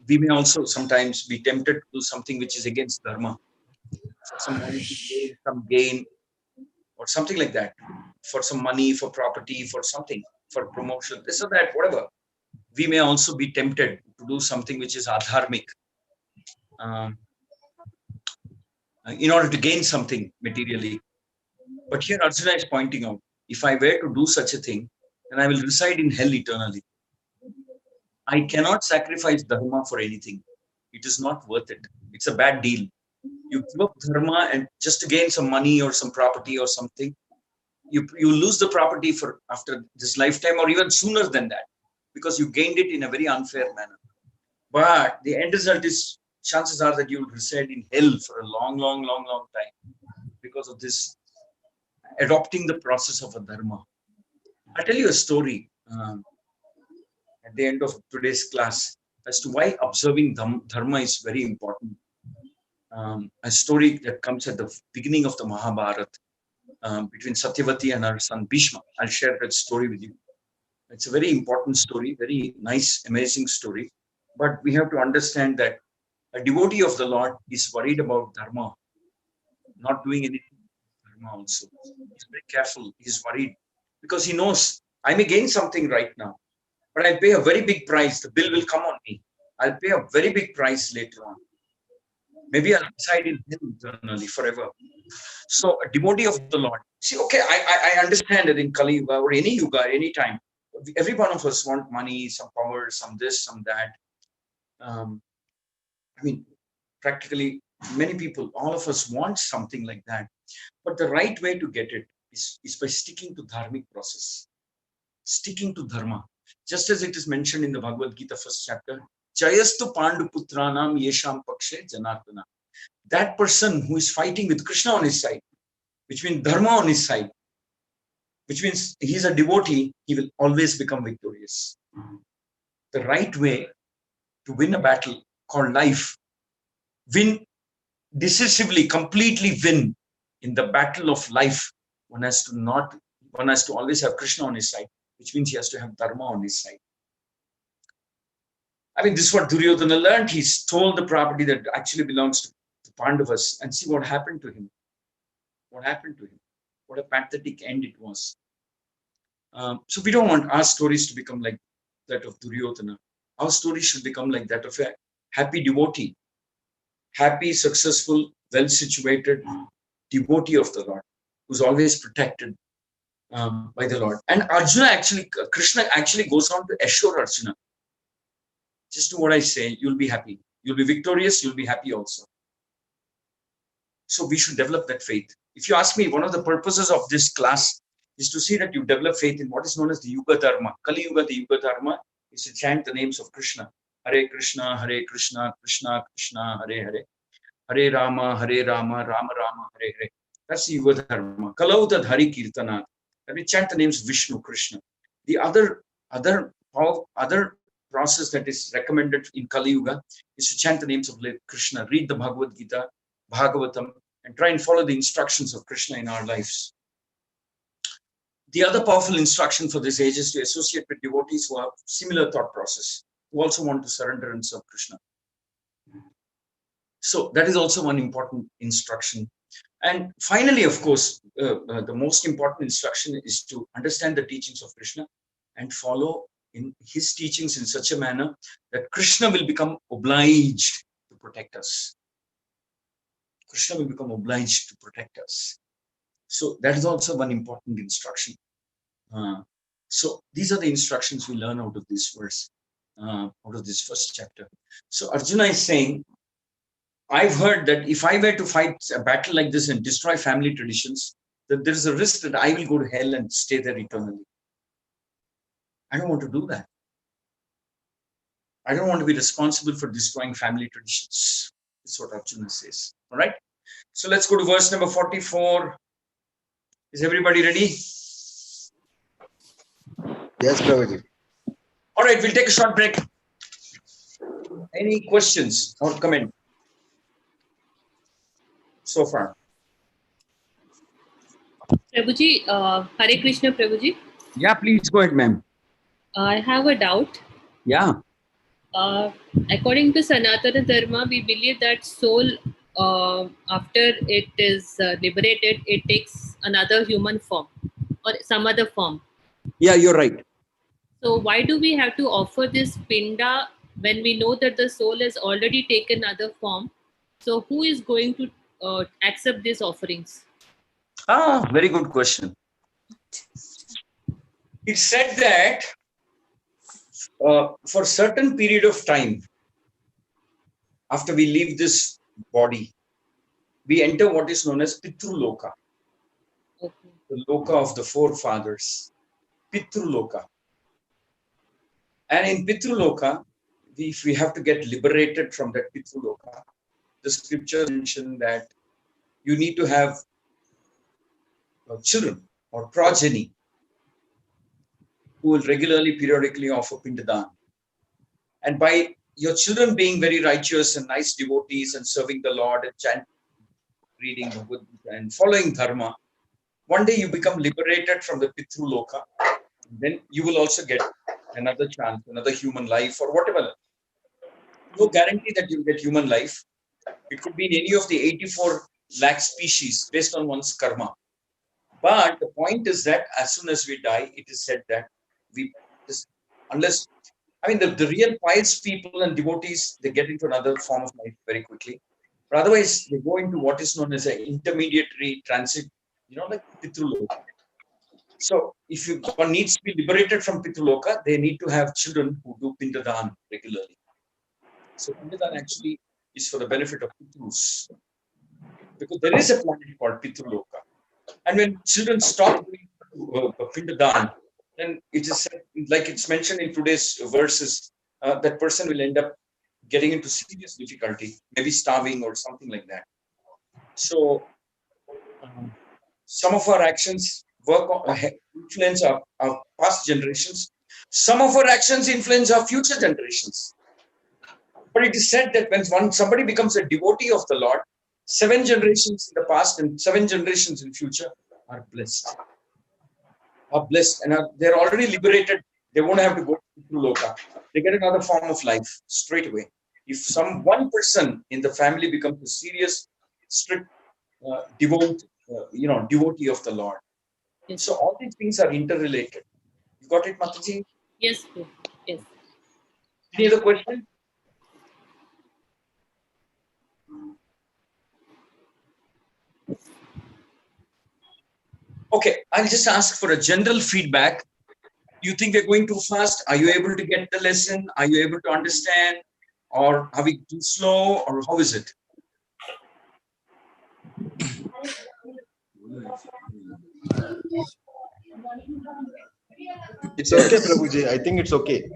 we may also sometimes be tempted to do something which is against dharma, for some monetary gain, or something like that, for some money, for property, for something, for promotion, this or that, whatever. We may also be tempted to do something which is adharmic, in order to gain something materially. But here Arjuna is pointing out, if I were to do such a thing, then I will reside in hell eternally. I cannot sacrifice dharma for anything. It is not worth it. It's a bad deal. You give up dharma and just to gain some money or some property or something, you lose the property for after this lifetime or even sooner than that, because you gained it in a very unfair manner. But the end result is, chances are that you will reside in hell for a long time because of this adopting the process of a dharma. I'll tell you a story at the end of today's class as to why observing dharma is very important. A story that comes at the beginning of the Mahabharata between Satyavati and her son Bhishma. I'll share that story with you. It's a very important story, very nice, amazing story. But we have to understand that a devotee of the Lord is worried about dharma, not doing anything dharma also. He's very careful. He's worried because he knows I may gain something right now, but I'll pay a very big price. The bill will come on me. I'll pay a very big price later on. Maybe I'll reside in hell eternally forever. So a devotee of the Lord. See, okay, I understand that in Kali Yuga or any Yuga, any time, every one of us want money, some power, some this, some that. I mean, practically many people, all of us want something like that. But the right way to get it is by sticking to dharmic process, sticking to dharma. Just as it is mentioned in the Bhagavad Gita first chapter, Jayastu Pandu Putranam Yesham Pakshe Janardana. That person who is fighting with Krishna on his side, which means dharma on his side, which means he's a devotee, he will always become victorious. The right way to win a battle called life, win decisively, completely win in the battle of life, one has to always have Krishna on his side, which means he has to have dharma on his side. I mean, this is what Duryodhana learned. He stole the property that actually belongs to the Pandavas, and see what happened to him. What happened to him? What a pathetic end it was. So we don't want our stories to become like that of Duryodhana. Our story should become like that of a happy devotee, happy, successful, well-situated devotee of the Lord, who's always protected by the Lord. And Krishna actually goes on to assure Arjuna, just do what I say, you'll be happy. You'll be victorious, you'll be happy also. So we should develop that faith. If you ask me, one of the purposes of this class is to see that you develop faith in what is known as the Yuga Dharma. Kali Yuga, the Yuga Dharma is to chant the names of Krishna. Hare Krishna, Krishna Krishna, Hare Hare. Hare Rama, Rama Rama, Hare Hare. That's the Yuga Dharma. Kalautad Hari Kirtana. That we chant the names of Vishnu, Krishna. The other process that is recommended in Kali Yuga is to chant the names of Krishna, read the Bhagavad Gita, Bhagavatam, and try and follow the instructions of Krishna in our lives. The other powerful instruction for this age is to associate with devotees who have similar thought process, who also want to surrender and serve Krishna. So that is also one important instruction. And finally, of course, the most important instruction is to understand the teachings of Krishna and follow in his teachings in such a manner that Krishna will become obliged to protect us. Krishna will become obliged to protect us. So that is also one important instruction. So these are the instructions we learn out of this verse, out of this first chapter. So Arjuna is saying, I've heard that if I were to fight a battle like this and destroy family traditions, that there is a risk that I will go to hell and stay there eternally. I don't want to do that. I don't want to be responsible for destroying family traditions. That's what Arjuna says. All right. So let's go to verse number 44. Is everybody ready? Yes, Prabhuji. All right, we'll take a short break. Any questions or comment so far? Prabhuji, Hare Krishna, Prabhuji. Yeah, please go ahead, ma'am. I have a doubt. Yeah. According to Sanatana Dharma, we believe that soul, after it is liberated, it takes another human form or some other form. Yeah, you're right. So why do we have to offer this pinda when we know that the soul has already taken other form? So who is going to accept these offerings? Very good question. It said that for a certain period of time, after we leave this body, we enter what is known as Pitruloka, Okay. the Loka of the forefathers. Pitruloka. And in Pitruloka, if we have to get liberated from that Pitruloka, the scripture mentioned that you need to have children or progeny who will regularly, periodically offer Pindadan. And by your children being very righteous and nice devotees and serving the Lord and chanting, reading Bhagavad Gita and following Dharma, one day you become liberated from the Pitru Loka. Then you will also get another chance, another human life or whatever. No guarantee that you'll get human life. It could be in any of the 84 lakh species based on one's karma. But the point is that as soon as we die, it is said that we just, unless, I mean, the real pious people and devotees, they get into another form of life very quickly. But otherwise, they go into what is known as an intermediary transit, like Pitruloka. So if one needs to be liberated from Pitruloka, they need to have children who do Pindadan regularly. So Pindadan actually is for the benefit of Pitrus. Because there is a planet called Pitruloka. And when children stop doing Pindadan, then it is said, like it's mentioned in today's verses, that person will end up getting into serious difficulty, maybe starving or something like that. So some of our actions influence our past generations. Some of our actions influence our future generations. But it is said that when somebody becomes a devotee of the Lord, 7 generations in the past and 7 generations in future are blessed. And they're already liberated. They won't have to go through Loka. They get another form of life straight away. If one person in the family becomes a serious, strict, devotee of the Lord. Yes. So all these things are interrelated. You got it, Mataji? Yes, Prabhu. Yes. Any other question? Okay, I'll just ask for a general feedback. You think we're going too fast? Are you able to get the lesson? Are you able to understand? Or are we too slow? Or how is it? It's okay, Prabhuji. I think it's okay.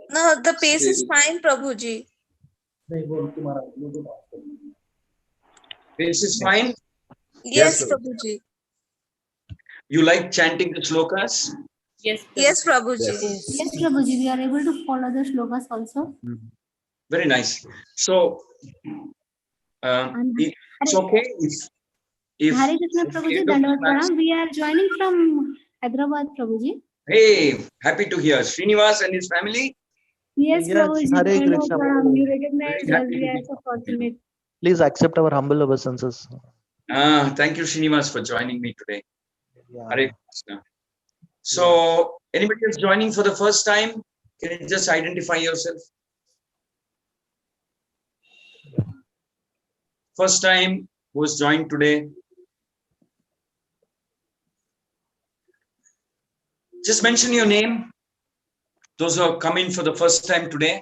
No, the pace is fine, Prabhuji. Pace is fine? Yes, Yes, Prabhuji. You like chanting the shlokas? Yes, Prabhu. Yes, Prabhuji. Yes, Prabhuji, we are able to follow the shlokas also. Very nice. So, it's okay if Hare Krishna, Prabhuji, Dandavat Pranam. We are joining from Hyderabad, Prabhuji. Hey, happy to hear. Srinivas and his family? Yes, Prabhuji, Hare Dandavat Krishna, Pranam. Prabhu. You recognize Very us. happy We to are be so fortunate. Please accept our humble obeisances. Thank you, Srinivas, for joining me today. Yeah. Hare Krishna. So, anybody else joining for the first time? Can you just identify yourself? First time who has joined today? Just mention your name. Those who have come in for the first time today.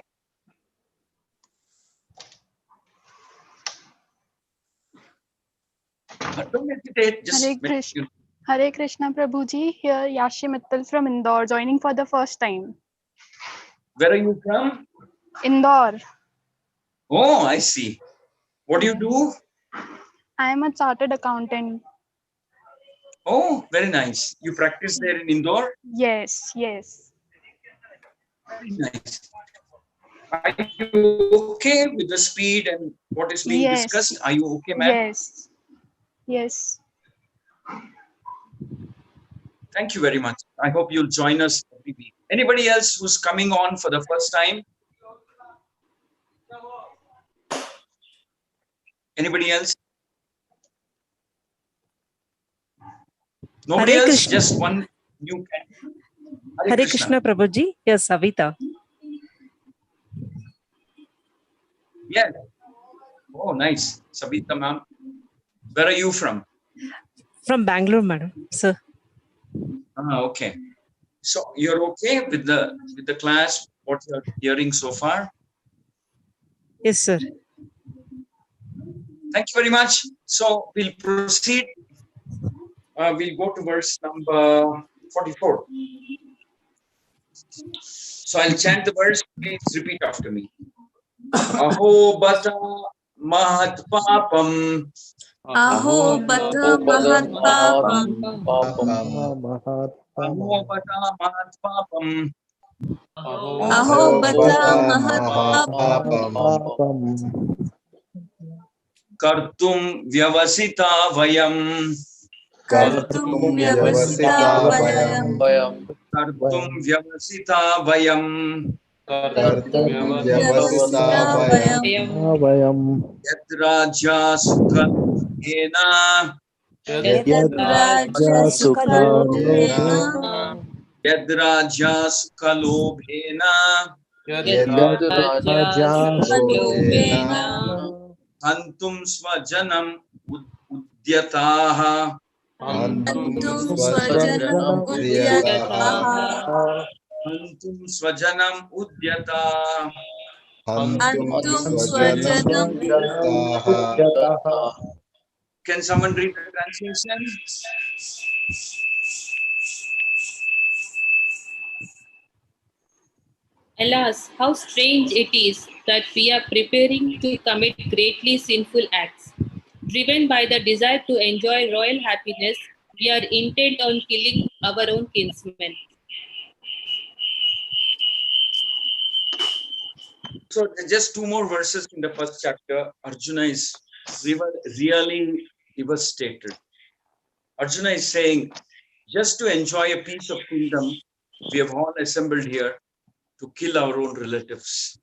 Don't hesitate. Just Hare Krishna. Hare Krishna Prabhuji. Here Yashi Mittal from Indore, joining for the first time. Where are you from? Indore. Oh, I see. What do you do? I am a chartered accountant. Oh, very nice. You practice there in Indore? Yes, yes. Very nice. Are you okay with the speed and what is being discussed? Yes. Are you okay, ma'am? Yes. Yes. Thank you very much. I hope you'll join us every week. Anybody else who's coming on for the first time? Anybody else? Nobody Hare else? Krishna. Just one new. Hare Krishna Prabhuji. Yes, Savita. Yeah. Oh, nice. Sabita ma'am. Where are you from? From Bangalore, madam. Sir. Ah, okay. So you're okay with the class, what you're hearing so far? Yes, sir. Thank you very much. So we'll proceed. We'll go to verse number 44. So I'll chant the verse. Please repeat after me. Aho bata mahat papam. Aho bata mahat papam. Aho bata mahat papam. Aho bata mahat papam. Kartum vyavasita vayam. Kartum vyavasita vayam. Kartum vyavasita vayam. Kartum vyavasita vayam. Yadraja sukhalena. Yadraja sukhalena. Yadraja sukhalobhena. Hantum swajanam udyataha. Antum swajanam udyataha. Hantum swajanam udyata. Antum swajanam udyataha. Can someone read the translation? Alas, how strange it is that we are preparing to commit greatly sinful acts. Driven by the desire to enjoy royal happiness, we are intent on killing our own kinsmen. So just two more verses in the first chapter. Arjuna is really devastated. Arjuna is saying, just to enjoy a piece of kingdom, we have all assembled here to kill our own relatives.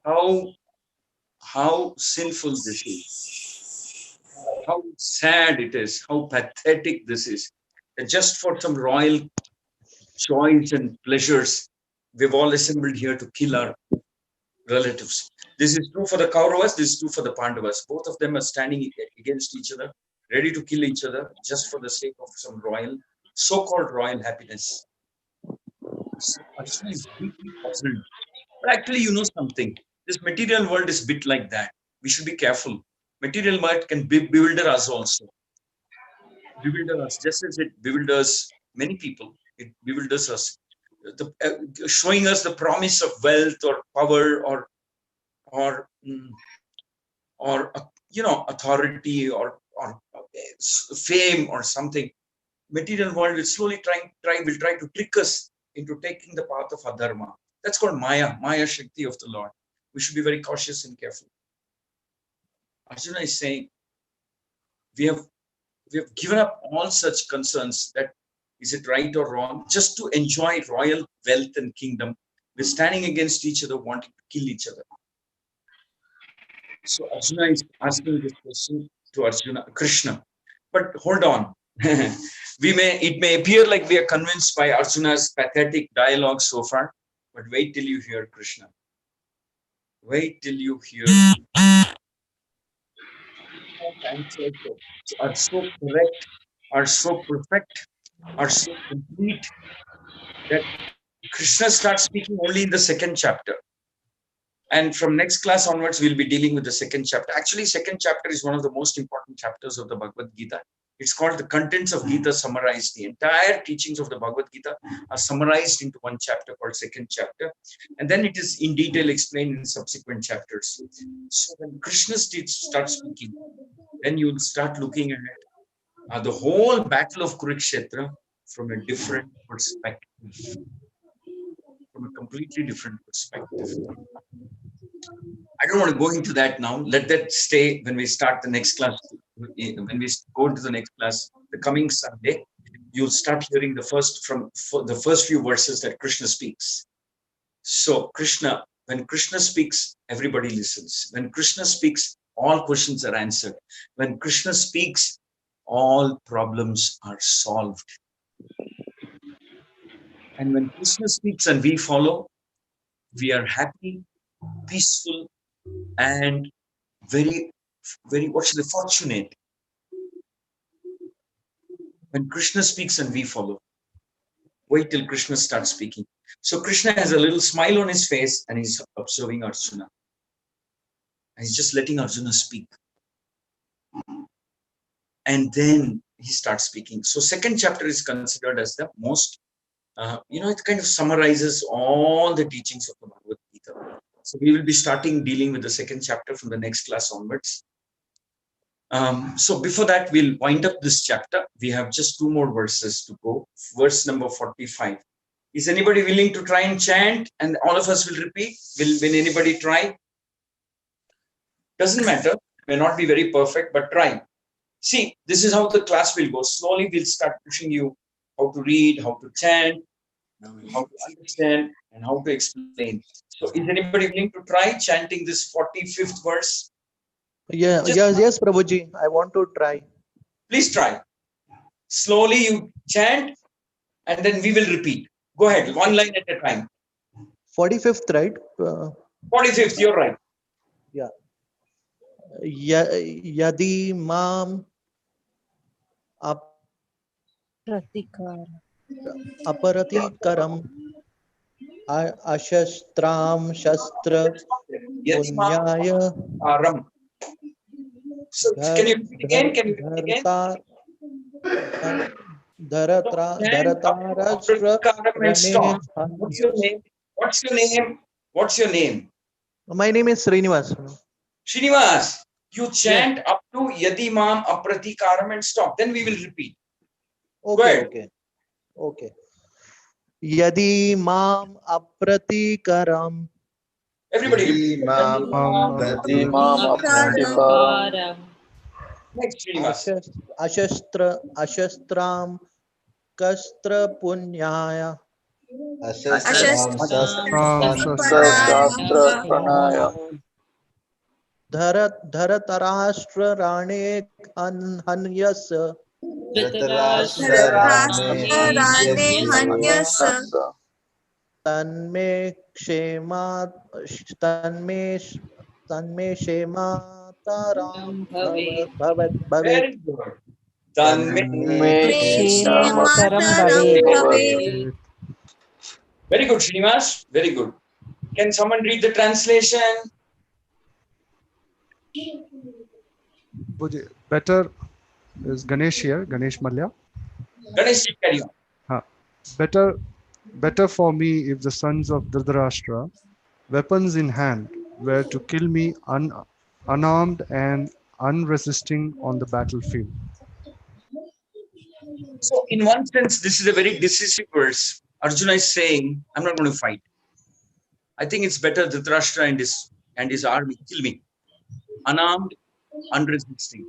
How sinful this is. How sad it is. How pathetic this is. That just for some royal joys and pleasures, we've all assembled here to kill our relatives. This is true for the Kauravas, this is true for the Pandavas. Both of them are standing against each other, ready to kill each other just for the sake of some so-called royal happiness. So Arjuna is deeply puzzled. But actually, you know something. This material world is a bit like that. We should be careful. Material world can bewilder us also. Bewilder us, just as it bewilders many people. It bewilders us. Showing us the promise of wealth or power or authority or fame or something. Material world will slowly try to trick us into taking the path of adharma. That's called Maya Shakti of the Lord. We should be very cautious and careful. Arjuna is saying, we have given up all such concerns that is it right or wrong, just to enjoy royal wealth and kingdom. We're standing against each other, wanting to kill each other. So Arjuna is asking this question to Krishna. But hold on. It may appear like we are convinced by Arjuna's pathetic dialogue so far, but wait till you hear Krishna. Wait till you hear. Answers are so correct, are so perfect, are so complete that Krishna starts speaking only in the second chapter. And from next class onwards, we'll be dealing with the second chapter. Actually, second chapter is one of the most important chapters of the Bhagavad Gita. It's called the contents of Gita summarized. The entire teachings of the Bhagavad Gita are summarized into one chapter called second chapter. And then it is in detail explained in subsequent chapters. So when Krishna starts speaking, then you'll start looking at the whole battle of Kurukshetra from a different perspective, from a completely different perspective. I don't want to go into that now. Let that stay when we start the next class. When we go into the next class, the coming Sunday, you'll start hearing the first few verses that Krishna speaks. So Krishna, when Krishna speaks, everybody listens. When Krishna speaks, all questions are answered. When Krishna speaks, all problems are solved. And when Krishna speaks and we follow, we are happy, peaceful, and very, very, fortunate. When Krishna speaks and we follow, wait till Krishna starts speaking. So Krishna has a little smile on his face and he's observing Arjuna. And he's just letting Arjuna speak. And then he starts speaking. So second chapter is considered as the most, it kind of summarizes all the teachings of the Bhagavad Gita. So we will be starting dealing with the second chapter from the next class onwards. So before that, we'll wind up this chapter. We have just 2 more verses to go. Verse number 45. Is anybody willing to try and chant? And all of us will repeat. Will anybody try? Doesn't matter. May not be very perfect, but try. See, this is how the class will go. Slowly, we'll start pushing you how to read, how to chant, how to understand, and how to explain. So is anybody willing to try chanting this 45th verse? Yes, Prabhuji. I want to try. Please try. Slowly you chant and then we will repeat. Go ahead, one line at a time. 45th, right? 45th, you're right. Yeah. Yadi mam aparatikaram ashastram shastra punyaya. So can you repeat again? Can you repeat again? What's your name? What's your name? What's your name? My name is Srinivas. Srinivas, you chant up to Yadi Mam Apratikaram and stop. Then we will repeat. Okay. Yadi mam apratikaram. Everybody. Yadi mam apratikaram. Next, Srinivas. Ashastram kastra punyaya. Shastra pranaya. Dharatarashtra rane hanyas. Tanme shemataram bhavat. Very good. Tanme Very good, Srinivas. Very good. Can someone read the translation? Better is Ganesh here, Ganesh Malya. Ganesh, carry on. Better for me if the sons of Dhritarashtra, weapons in hand, were to kill me unarmed and unresisting on the battlefield. So, in one sense, this is a very decisive verse. Arjuna is saying, I'm not going to fight. I think it's better Dhritarashtra and his army kill me. Unarmed, unresisting.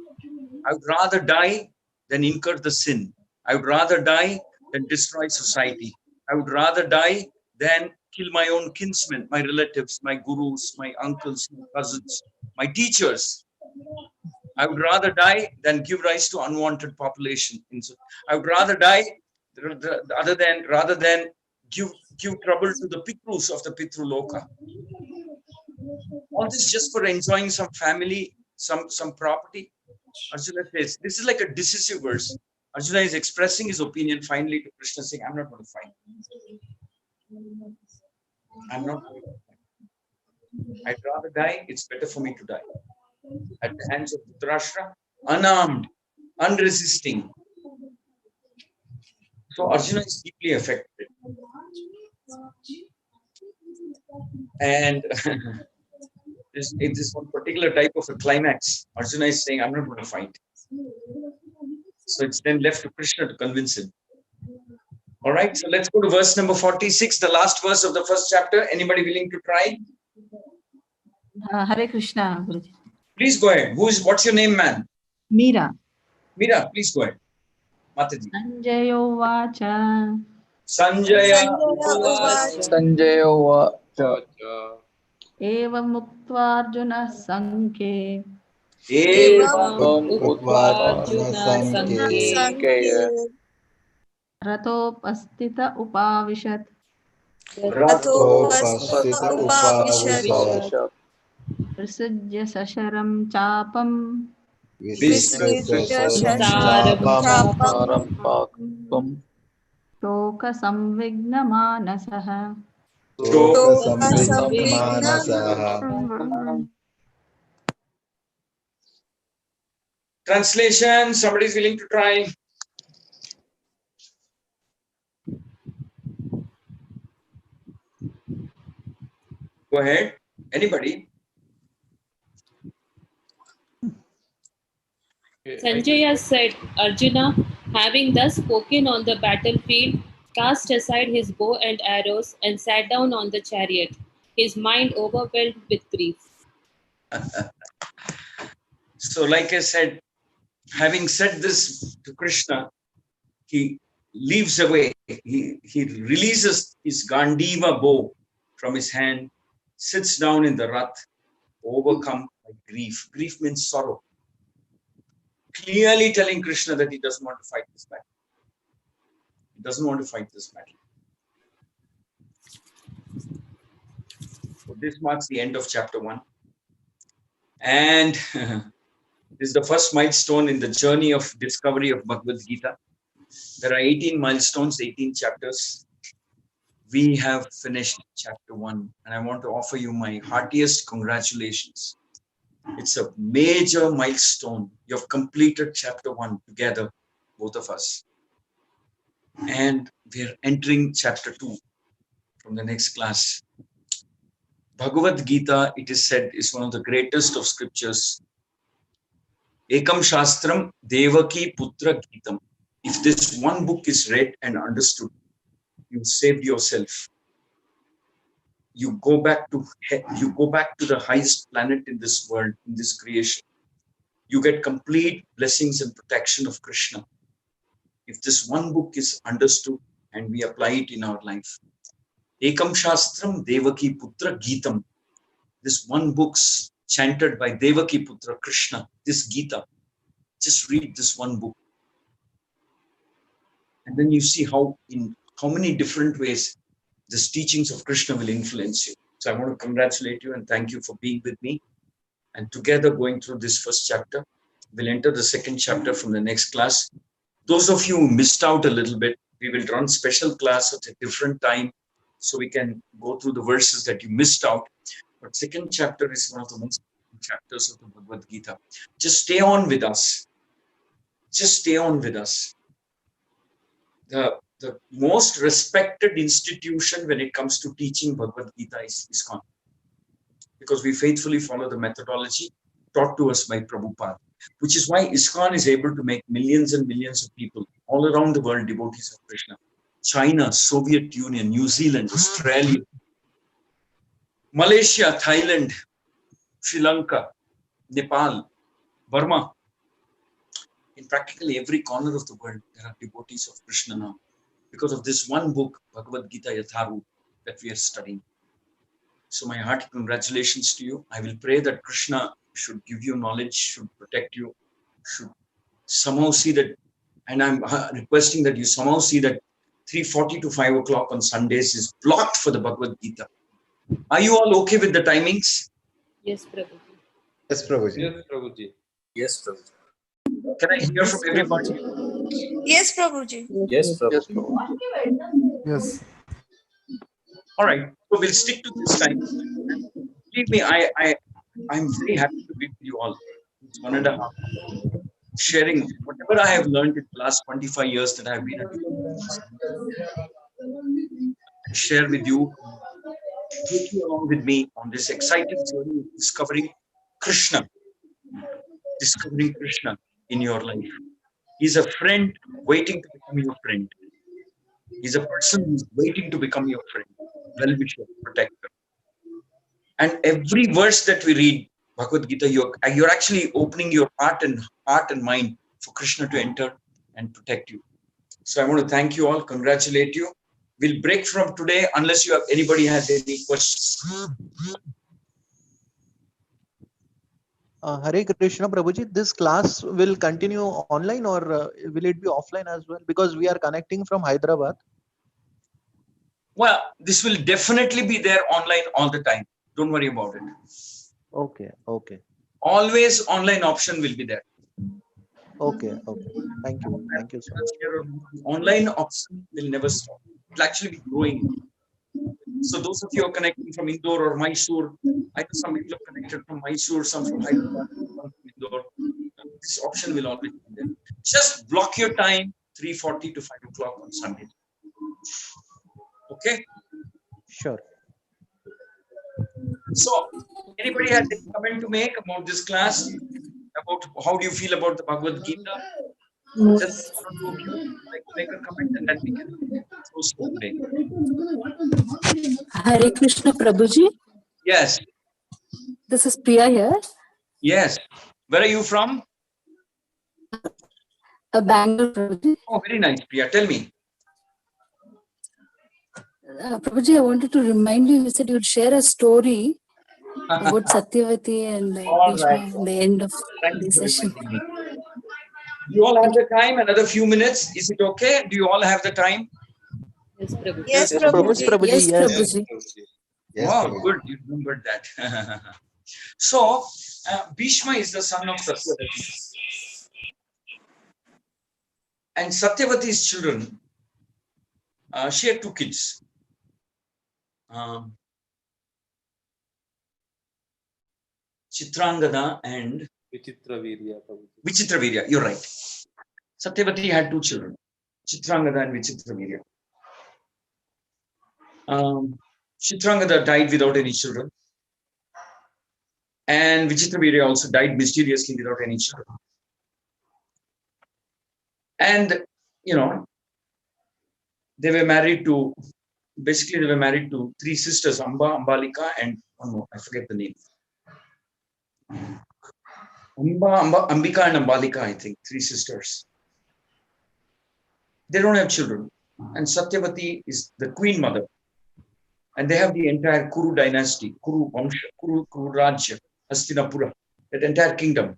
I would rather die than incur the sin. I would rather die than destroy society. I would rather die than kill my own kinsmen, my relatives, my gurus, my uncles, my cousins, my teachers. I would rather die than give rise to unwanted population. I would rather die rather than give trouble to the Pitrus of the Pitru Loka. All this just for enjoying some family, some property. Arjuna says, this is like a decisive verse. Arjuna is expressing his opinion finally to Krishna, saying, I'm not going to fight. I'm not going to fight. I'd rather die. It's better for me to die at the hands of Dhritarashtra, unarmed, unresisting. So Arjuna is deeply affected. And it is one particular type of a climax. Arjuna is saying, I'm not going to fight. So it's then left to Krishna to convince him. All right, so let's go to verse number 46, the last verse of the first chapter. Anybody willing to try? Hare Krishna, Guruji. Please go ahead. What's your name, man? Meera. Meera, please go ahead. Mataji. Sanjayo vacha. Sanjaya. Sanjaya Vacha. Evam Muktvārjuna Sankhe. Evam Utvarjuna Sankhe. Ratopastita Upavishat. Ratopastita Upavishat. Prisujya Sasharam Chapam. Visrujya Chapam. Toka Samvigna Manasaha. Translation, somebody is willing to try. Go ahead. Anybody? Sanjaya said, Arjuna, having thus spoken on the battlefield, cast aside his bow and arrows and sat down on the chariot, his mind overwhelmed with grief. So, like I said, having said this to Krishna, he leaves away. He releases his Gandiva bow from his hand, sits down in the rath, overcome by grief. Grief means sorrow. Clearly telling Krishna that he doesn't want to fight this battle. He doesn't want to fight this battle. So this marks the end of chapter 1. And this is the first milestone in the journey of discovery of Bhagavad Gita. There are 18 milestones, 18 chapters. We have finished chapter 1, and I want to offer you my heartiest congratulations. It's a major milestone. You have completed chapter 1 together, both of us. And we're entering chapter 2 from the next class. Bhagavad Gita, it is said, is one of the greatest of scriptures. Ekam Shastram Devaki Putra Gitam. If this one book is read and understood, you saved yourself. You go back to the highest planet in this world, in this creation. You get complete blessings and protection of Krishna. If this one book is understood and we apply it in our life. Ekam Shastram Devaki Putra Gitam. This one book's chanted by Devaki Putra Krishna, this Gita. Just read this one book. And then you see how many different ways these teachings of Krishna will influence you. So I want to congratulate you and thank you for being with me. And together going through this first chapter, we'll enter the second chapter from the next class. Those of you who missed out a little bit, we will run special class at a different time so we can go through the verses that you missed out. But second chapter is one of the most important chapters of the Bhagavad Gita. Just stay on with us. Just stay on with us. The most respected institution when it comes to teaching Bhagavad Gita is ISKCON, because we faithfully follow the methodology taught to us by Prabhupada, which is why ISKCON is able to make millions and millions of people all around the world devotees of Krishna. China, Soviet Union, New Zealand, Australia, Malaysia, Thailand, Sri Lanka, Nepal, Burma. In practically every corner of the world, there are devotees of Krishna now because of this one book, Bhagavad Gita Yatharu, that we are studying. So my hearty congratulations to you. I will pray that Krishna should give you knowledge, should protect you, should somehow see that, and I'm requesting that you somehow see that 3:40 to 5 o'clock on Sundays is blocked for the Bhagavad Gita. Are you all okay with the timings? Yes, Prabhuji. Yes, Prabhuji. Yes, Prabhuji. Yes, Prabhuji. Can I hear from everybody? Yes, Prabhuji. Yes, Prabhu. Yes. All right. So we'll stick to this time. Believe me, I'm very happy to be with you all. It's 1.5 hours sharing whatever I have learned in the last 25 years that I've been at and share with you, take you along with me on this exciting journey of discovering Krishna in your life. He's a friend waiting to become your friend. He's a person who's waiting to become your friend, well-wisher, protector. And every verse that we read, Bhagavad Gita, you're actually opening your heart and mind for Krishna to enter and protect you. So I want to thank you all, congratulate you. We'll break from today unless anybody has any questions. Hare Krishna Prabhuji, this class will continue online or will it be offline as well? Because we are connecting from Hyderabad. Well, this will definitely be there online all the time. Don't worry about it. Okay, okay. Always online option will be there. Okay, okay. Thank you. Thank you so much. Online option will never stop. It will actually be growing. So those of you who are connecting from Indore or Mysore, I know some people are connected from Mysore, some from Hyderabad, some from Indore. This option will always be there. Just block your time, 3:40 to 5 o'clock on Sunday. Okay? Sure. So, anybody has any comment to make about this class? About how do you feel about the Bhagavad Gita? Just one or two of you like to make a comment and then we can close for today. Hare Krishna Prabhuji. Yes. This is Priya here. Yes. Where are you from? Bangalore, Prabhuji. Oh, very nice, Priya. Tell me. Prabhuji, I wanted to remind you, you said you'd share a story about Satyavati and Bhishma in the end of the session. You all have the time, another few minutes. Is it okay? Do you all have the time? Yes, Prabhuji. Yes, Prabhuji. Yes, Prabhuji. Wow, good. You remembered that. So, Bhishma is the son of Satyavati. And Satyavati's children, she had 2 kids. Chitrangada and Vichitravirya. You're right. Satyavati had 2 children, Chitrangada and Vichitravirya. Chitrangada died without any children. And Vichitravirya also died mysteriously without any children. And, they were married to 3 sisters, Amba, Ambalika, and one more, I forget the name. Ambika and Ambalika, I think, 3 sisters. They don't have children. And Satyavati is the queen mother. And they have the entire Kuru dynasty, Kuru Vamsha, Kuru Rajya, Hastinapura, that entire kingdom.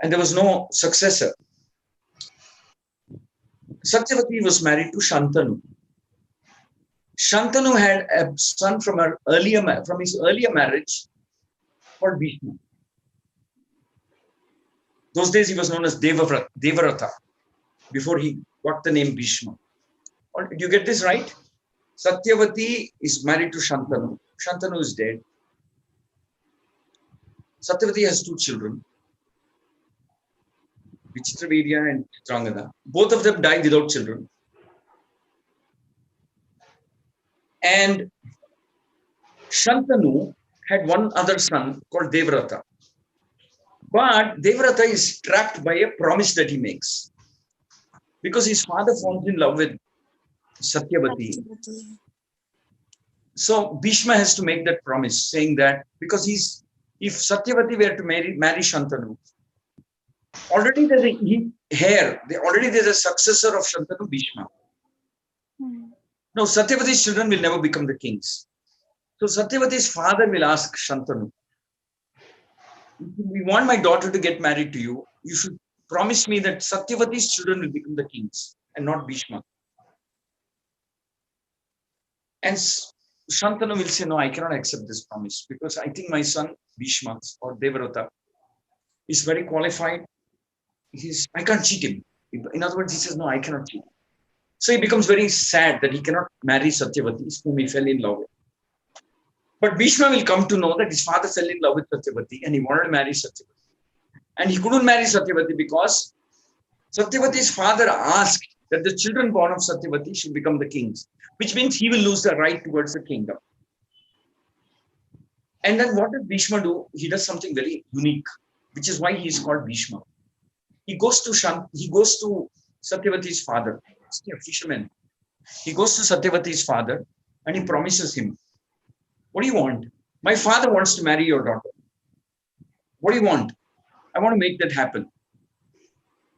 And there was no successor. Satyavati was married to Shantanu. Shantanu had a son from his earlier marriage called Bhishma. Those days he was known as Devarata, before he got the name Bhishma. Did you get this right? Satyavati is married to Shantanu. Shantanu is dead. Satyavati has 2 children, Vichitravirya and Chitrangada. Both of them died without children. And Shantanu had one other son called Devrata. But Devrata is trapped by a promise that he makes. Because his father falls in love with Satyavati. So Bhishma has to make that promise, saying that because if Satyavati were to marry Shantanu, already there's a heir, already there's a successor of Shantanu, Bhishma. No, Satyavati's children will never become the kings. So Satyavati's father will ask Shantanu, if we want my daughter to get married to you, you should promise me that Satyavati's children will become the kings and not Bhishma. And Shantanu will say, no, I cannot accept this promise because I think my son Bhishma or Devrata is very qualified. I can't cheat him. In other words, he says, no, I cannot cheat. So he becomes very sad that he cannot marry Satyavati, whom he fell in love with. But Bhishma will come to know that his father fell in love with Satyavati and he wanted to marry Satyavati. And he couldn't marry Satyavati because Satyavati's father asked that the children born of Satyavati should become the kings, which means he will lose the right towards the kingdom. And then what does Bhishma do? He does something very unique, which is why he is called Bhishma. He goes to Satyavati's father, a fisherman. He goes to Satyavati's father and he promises him, what do you want? My father wants to marry your daughter. What do you want? I want to make that happen.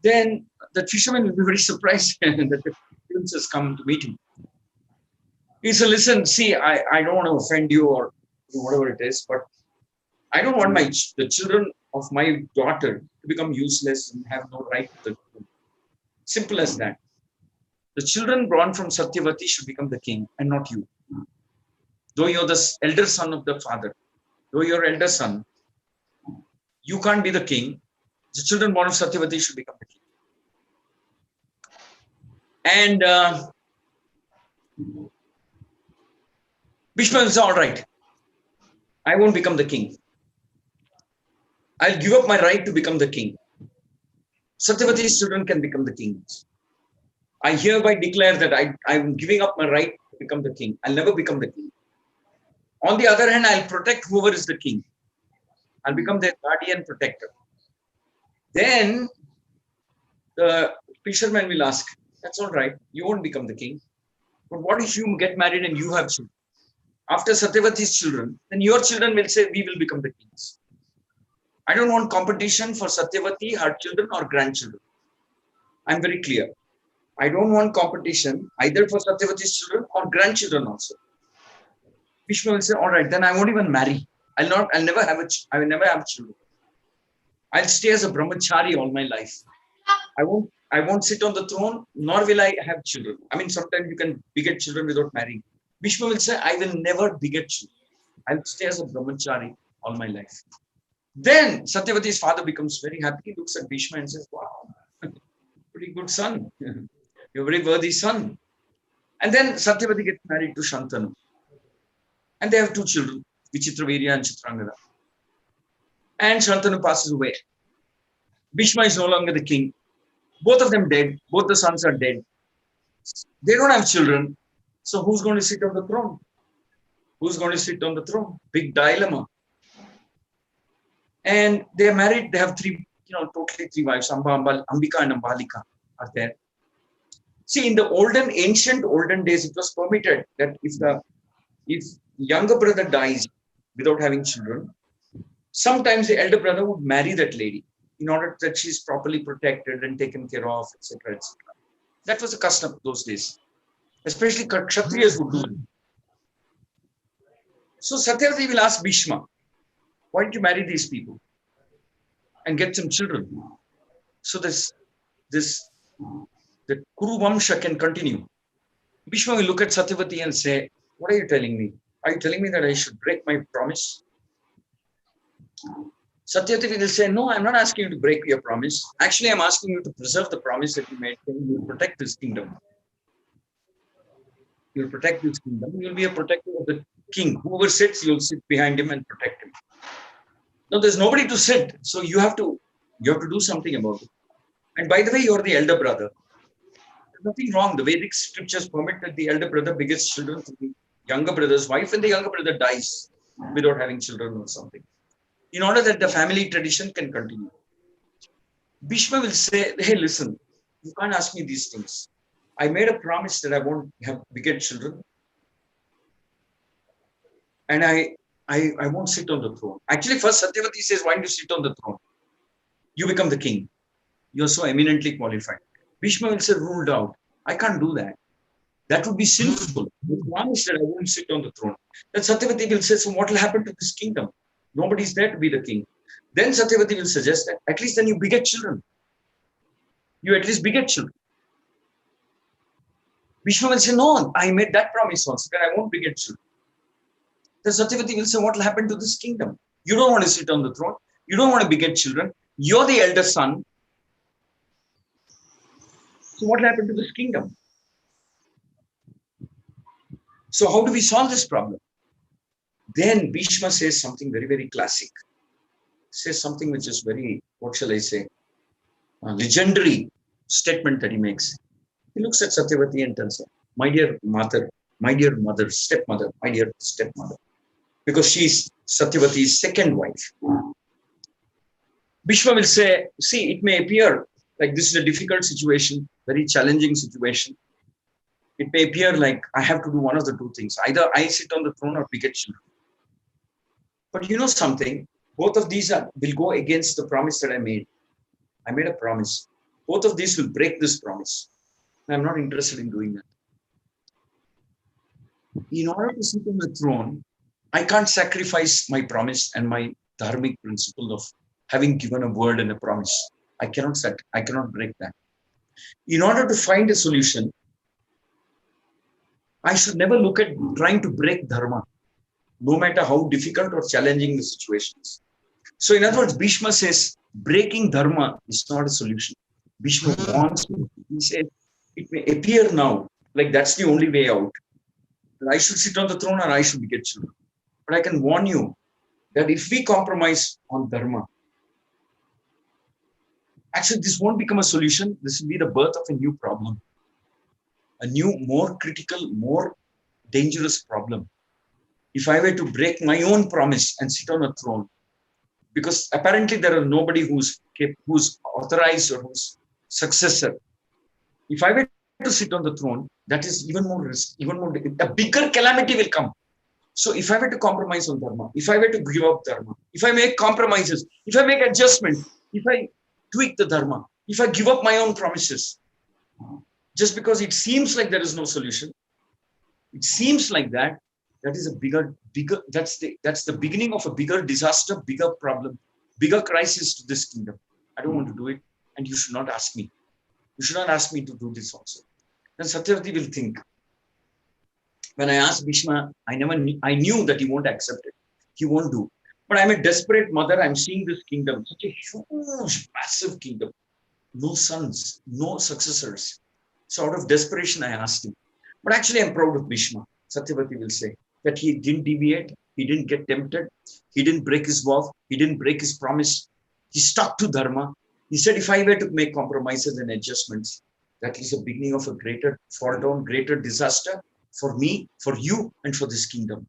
Then the fisherman will be very surprised that the prince has come to meet him. He said, listen, see, I don't want to offend you or whatever it is, but I don't want the children of my daughter to become useless and have no right to the throne. Simple as that. The children born from Satyavati should become the king and not you. Though you're the elder son of the father, though you're elder son, you can't be the king. The children born of Satyavati should become the king. And Bhishma will say, all right, I won't become the king. I'll give up my right to become the king. Satyavati's children can become the kings. I hereby declare that I'm giving up my right to become the king. I'll never become the king. On the other hand, I'll protect whoever is the king. I'll become their guardian protector. Then the fisherman will ask, that's all right, you won't become the king. But what if you get married and you have children? After Satyavati's children, then your children will say, we will become the kings. I don't want competition for Satyavati, her children or grandchildren. I'm very clear. I don't want competition either for Satyavati's children or grandchildren also. Bhishma will say, all right, then I won't even marry. I will never have children. I'll stay as a brahmachari all my life. I won't sit on the throne, nor will I have children. I mean, sometimes you can beget children without marrying. Bhishma will say, I will never beget children. I'll stay as a brahmachari all my life. Then Satyavati's father becomes very happy. He looks at Bhishma and says, wow, pretty good son. You're a very worthy son. And then Satyavati gets married to Shantanu. And they have two children, Vichitravirya and Chitrangada. And Shantanu passes away. Bhishma is no longer the king. Both of them dead. Both the sons are dead. They don't have children. So who's going to sit on the throne? Who's going to sit on the throne? Big dilemma. And they are married. They have totally three wives. Ambika and Ambalika are there. See, in the ancient olden days, it was permitted that if younger brother dies without having children, sometimes the elder brother would marry that lady in order that she's properly protected and taken care of, etc., etc. That was a custom of those days. Especially Kshatriyas would do it. So Satyavati will ask Bhishma, why don't you marry these people and get some children? So the Kuru Vamsha can continue. Bhishma will look at Satyavati and say, what are you telling me? Are you telling me that I should break my promise? Satyavati will say, no, I'm not asking you to break your promise. Actually, I'm asking you to preserve the promise that you made. You will protect this kingdom. You'll protect this kingdom. You'll be a protector of the king. Whoever sits, you'll sit behind him and protect him. Now, there's nobody to sit. So you have to do something about it. And by the way, you're the elder brother. There's nothing wrong. The Vedic scriptures permit that the elder brother begets children to the younger brother's wife and the younger brother dies without having children or something, in order that the family tradition can continue. Bhishma will say, hey, listen, you can't ask me these things. I made a promise that I won't beget children. And I won't sit on the throne. Actually, first Satyavati says, why don't you sit on the throne? You become the king. You're so eminently qualified. Bhishma will say, ruled out. I can't do that. That would be sinful. You promise that I won't sit on the throne. Then Satyavati will say, so what will happen to this kingdom? Nobody's there to be the king. Then Satyavati will suggest that at least then you beget children. You at least beget children. Bhishma will say, no, I made that promise also, that I won't beget children. Then Satyavati will say, what will happen to this kingdom? You don't want to sit on the throne. You don't want to beget children. You're the elder son. So what will happen to this kingdom? So how do we solve this problem? Then Bhishma says something very, very classic. Says something which is very, what shall I say, legendary statement that he makes. He looks at Satyavati and tells her, my dear mother, stepmother, my dear stepmother, because she's Satyavati's second wife. Bhishma will say, see, it may appear like this is a difficult situation, very challenging situation. It may appear like I have to do one of the two things. Either I sit on the throne or we get children. But you know something? Both of these will go against the promise that I made. I made a promise. Both of these will break this promise. I'm not interested in doing that. In order to sit on the throne, I can't sacrifice my promise and my dharmic principle of having given a word and a promise. I cannot break that. In order to find a solution, I should never look at trying to break dharma, no matter how difficult or challenging the situation is. So in other words, Bhishma says, breaking dharma is not a solution. Bhishma wants to. He says, it may appear now like that's the only way out. I should sit on the throne or I should get children. But I can warn you that if we compromise on dharma, actually this won't become a solution. This will be the birth of a new problem. A new, more critical, more dangerous problem. If I were to break my own promise and sit on a throne, because apparently there are nobody who's authorized or who's successor. If I were to sit on the throne, that is even more risk, a bigger calamity will come. So if I were to compromise on dharma, if I were to give up dharma, if I make compromises, if I make adjustment, if I tweak the dharma, if I give up my own promises, just because it seems like there is no solution, it seems like that is a bigger, that's the beginning of a bigger disaster, bigger problem, bigger crisis to this kingdom. I don't want to do it, and you should not ask me. You should not ask me to do this also. Then Satyavati will think. When I asked Bhishma, I knew that he won't accept it. He won't do. But I'm a desperate mother. I'm seeing this kingdom, such a huge, massive kingdom. No sons, no successors. So out of desperation, I asked him. But actually, I'm proud of Bhishma. Satyavati will say that he didn't deviate. He didn't get tempted. He didn't break his vow. He didn't break his promise. He stuck to dharma. He said, if I were to make compromises and adjustments, that is the beginning of a greater fall down, greater disaster for me, for you, and for this kingdom.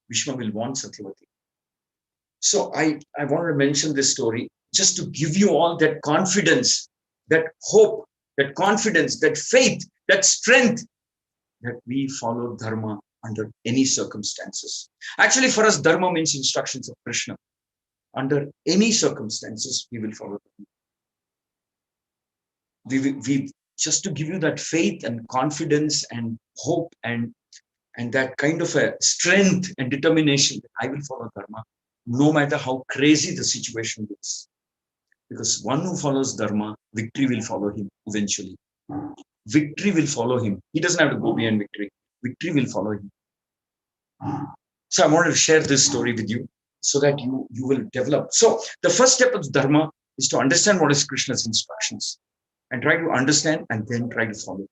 Bhishma will warn Satyavati. So I wanted to mention this story just to give you all that confidence, that hope, that confidence, that faith, that strength that we follow dharma under any circumstances. Actually, for us, dharma means instructions of Krishna. Under any circumstances, we will follow dharma. We just to give you that faith and confidence and hope and that kind of a strength and determination that I will follow dharma, no matter how crazy the situation is. Because one who follows dharma, victory will follow him eventually. Victory will follow him. He doesn't have to go beyond victory. Victory will follow him. So I wanted to share this story with you so that you will develop. So the first step of dharma is to understand what is Krishna's instructions and try to understand and then try to follow.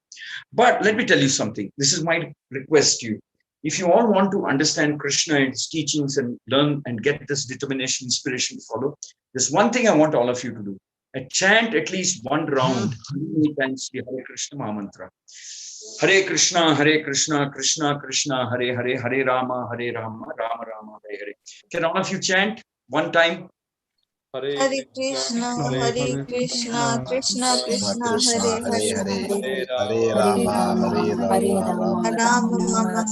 But let me tell you something. This is my request to you. If you all want to understand Krishna and his teachings and learn and get this determination, inspiration to follow, there's one thing I want all of you to do. Chant at least one round, many times the Hare Krishna Maha Mantra. Hare Krishna, Krishna Krishna, Hare Hare, Hare Rama, Rama Rama, Hare Hare. Can all of you chant one time? Hare Krishna, Krishna Krishna, Hare Hare, Hare Rama, Rama Rama,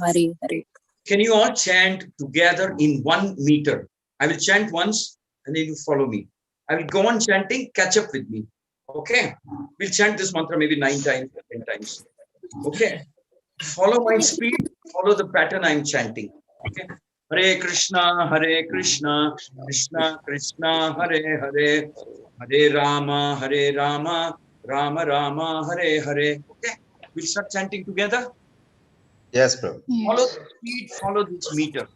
Hare Hare. Can you all chant together in 1 meter? I will chant once and then you follow me. I will go on chanting, catch up with me. Okay? We'll chant this mantra maybe 9 times, 10 times. Okay? Follow my speed, follow the pattern I'm chanting. Okay? Hare Krishna, Krishna Krishna, Hare Hare, Hare Rama, Rama Rama, Hare Hare. Okay? We'll start chanting together. Yes, Prabhu. Follow the speed, follow this meter.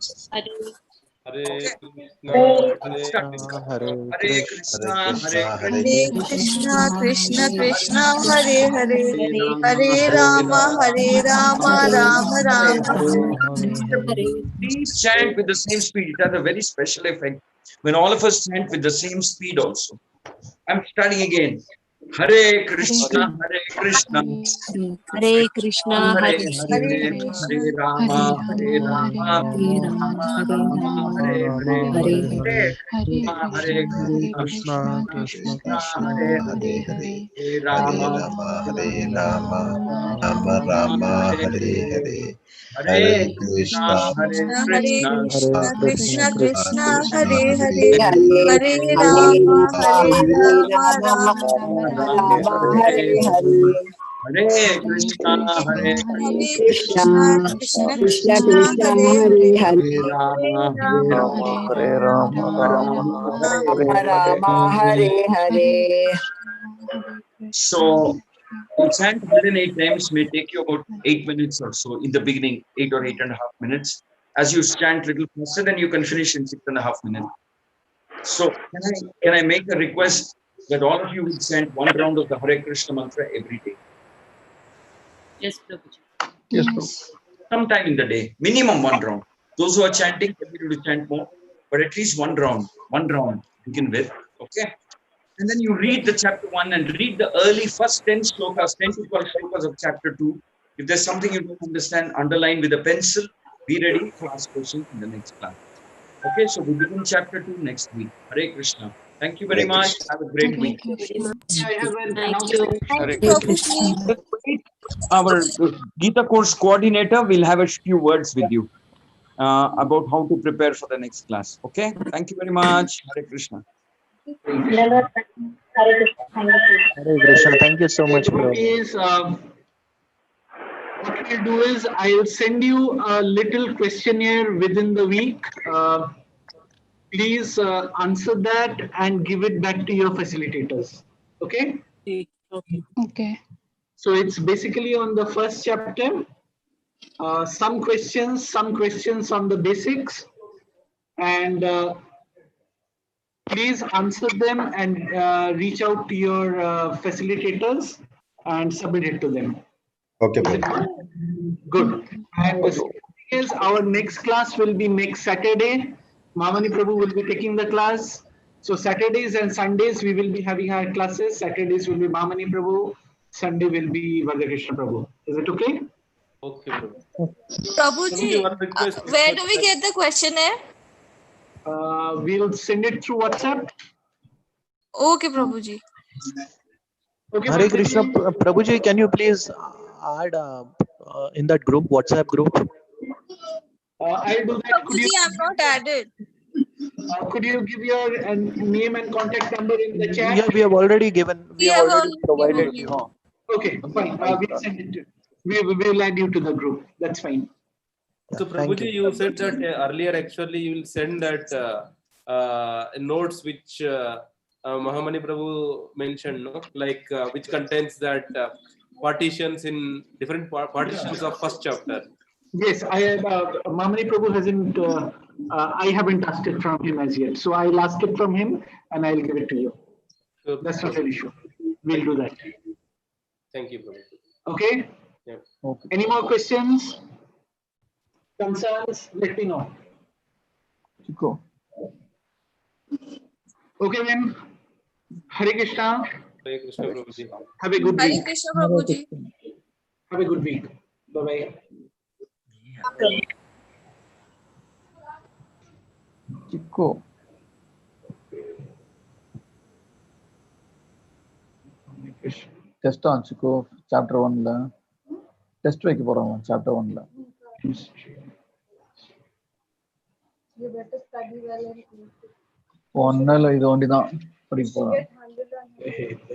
Hare Krishna, Hare Hare Krishna, Krishna, Hare Hare Krishna, Krishna, Krishna Krishna, Hare Hare Hare, Rama, Hare Rama, Hare Rama, Rama Rama. Please chant with the same speed. It has a very special effect when all of us chant with the same speed also. I'm starting again. Hare Krishna, Hare Krishna, Hare Krishna, Hare Hare Hare Hare, Krishna, Hare Rama, Hare Rama, Rama Rama, Hare Hare, Hare Krishna, Hare Krishna, Krishna, Krishna Krishna Krishna, Hare Hare Hare, Hare, Hare Hare Rama, Rama, Hare Hare Rama, Rama, Rama Rama Rama, Hare Hare Hare, Hare, Hare Hare Krishna, Krishna, Hare Hare Krishna, Krishna, Krishna, Krishna Krishna Krishna, Krishna, Hare Hare Hare, Hare, Hare Hare Rama, Hare Rama, Rama, Rama Rama Hare Hare, Hare Krishna, Hare Hare Krishna, Krishna, Krishna Krishna, Hare Hare, Hare Hare Rama, Hare Rama, Rama, Hare Rama, Rama Rama Hare Hare Hare. Hare. So to chant 108 times may take you about 8 minutes or so in the beginning, 8 or 8.5 minutes. As you chant little faster, then you can finish in 6.5 minutes. So can I make a request that all of you will chant one round of the Hare Krishna mantra every day, Yes, Prabhuji. Yes, Prabhu. sometime in the day, minimum one round. Those who are chanting, continue to chant more, but at least one round begin with. Okay. And then you read the chapter 1 and read the early first 10 slokas, 10 to 12 slokas of chapter 2. If there's something you don't understand, underline with a pencil. Be ready to ask questions in the next class. Okay, so we begin chapter 2 next week. Hare Krishna. Thank you very Hare much. Krishna. Have a great week. I have an Thank announcement. you. Thank you, Hare Prabhuji. Our Gita course coordinator will have a few words with you about how to prepare for the next class. Okay, thank you very much. Hare Krishna. Hare Krishna. Thank you. Hare Krishna. Thank you so much, Prabhu. Devotees, what we'll do is I'll send you a little questionnaire within the week. Please answer that and give it back to your facilitators. Okay? Okay. So it's basically on the first chapter. Some questions on the basics, and please answer them and reach out to your facilitators and submit it to them. Okay, Is it Prabhu. good? And the second thing is our next class will be next Saturday. Mamani Prabhu will be taking the class. So Saturdays and Sundays we will be having our classes. Saturdays will be Mamani Prabhu. Sunday will be Krishna Prabhu. Is it okay? Okay, Prabhu. Prabhuji, One request. where do we get the questionnaire? We'll send it through WhatsApp. Okay, Prabhuji. Okay, Hare Bhattaji. Krishna, Prabhuji, can you please add in that group, WhatsApp group? I'll do that. Prabhuji, I'm not added. Could you give your name and contact number in the chat? Yeah, we have already given. We have already provided given you. Okay, fine. We'll send it to. We'll add you to the group. That's fine. So Thank Prabhuji, you said that earlier actually you will send that notes which Mahamani Prabhu mentioned, no? Like which contains that partitions in different partitions of first chapter. Yes, I have. Mamani Prabhu hasn't. I haven't asked it from him as yet. So I'll ask it from him and I'll give it to you. Sure. That's not an issue. We'll do that. Thank you, Prabhu. Okay. Yeah. Okay. Any more questions? Concerns? Let me know. Go. Okay then. Hare Krishna. Hare Krishna, Prabhuji. Have a good Hare week. Krishna, Prabhuji. Have a good week. Bye bye. Chico. Test on Chico, chapter 1. Test வைக்க போறோம் chapter 1. You better study well and ஒன்னும் இல்லை இது ஒண்டிதான் படிக்க போறோம்.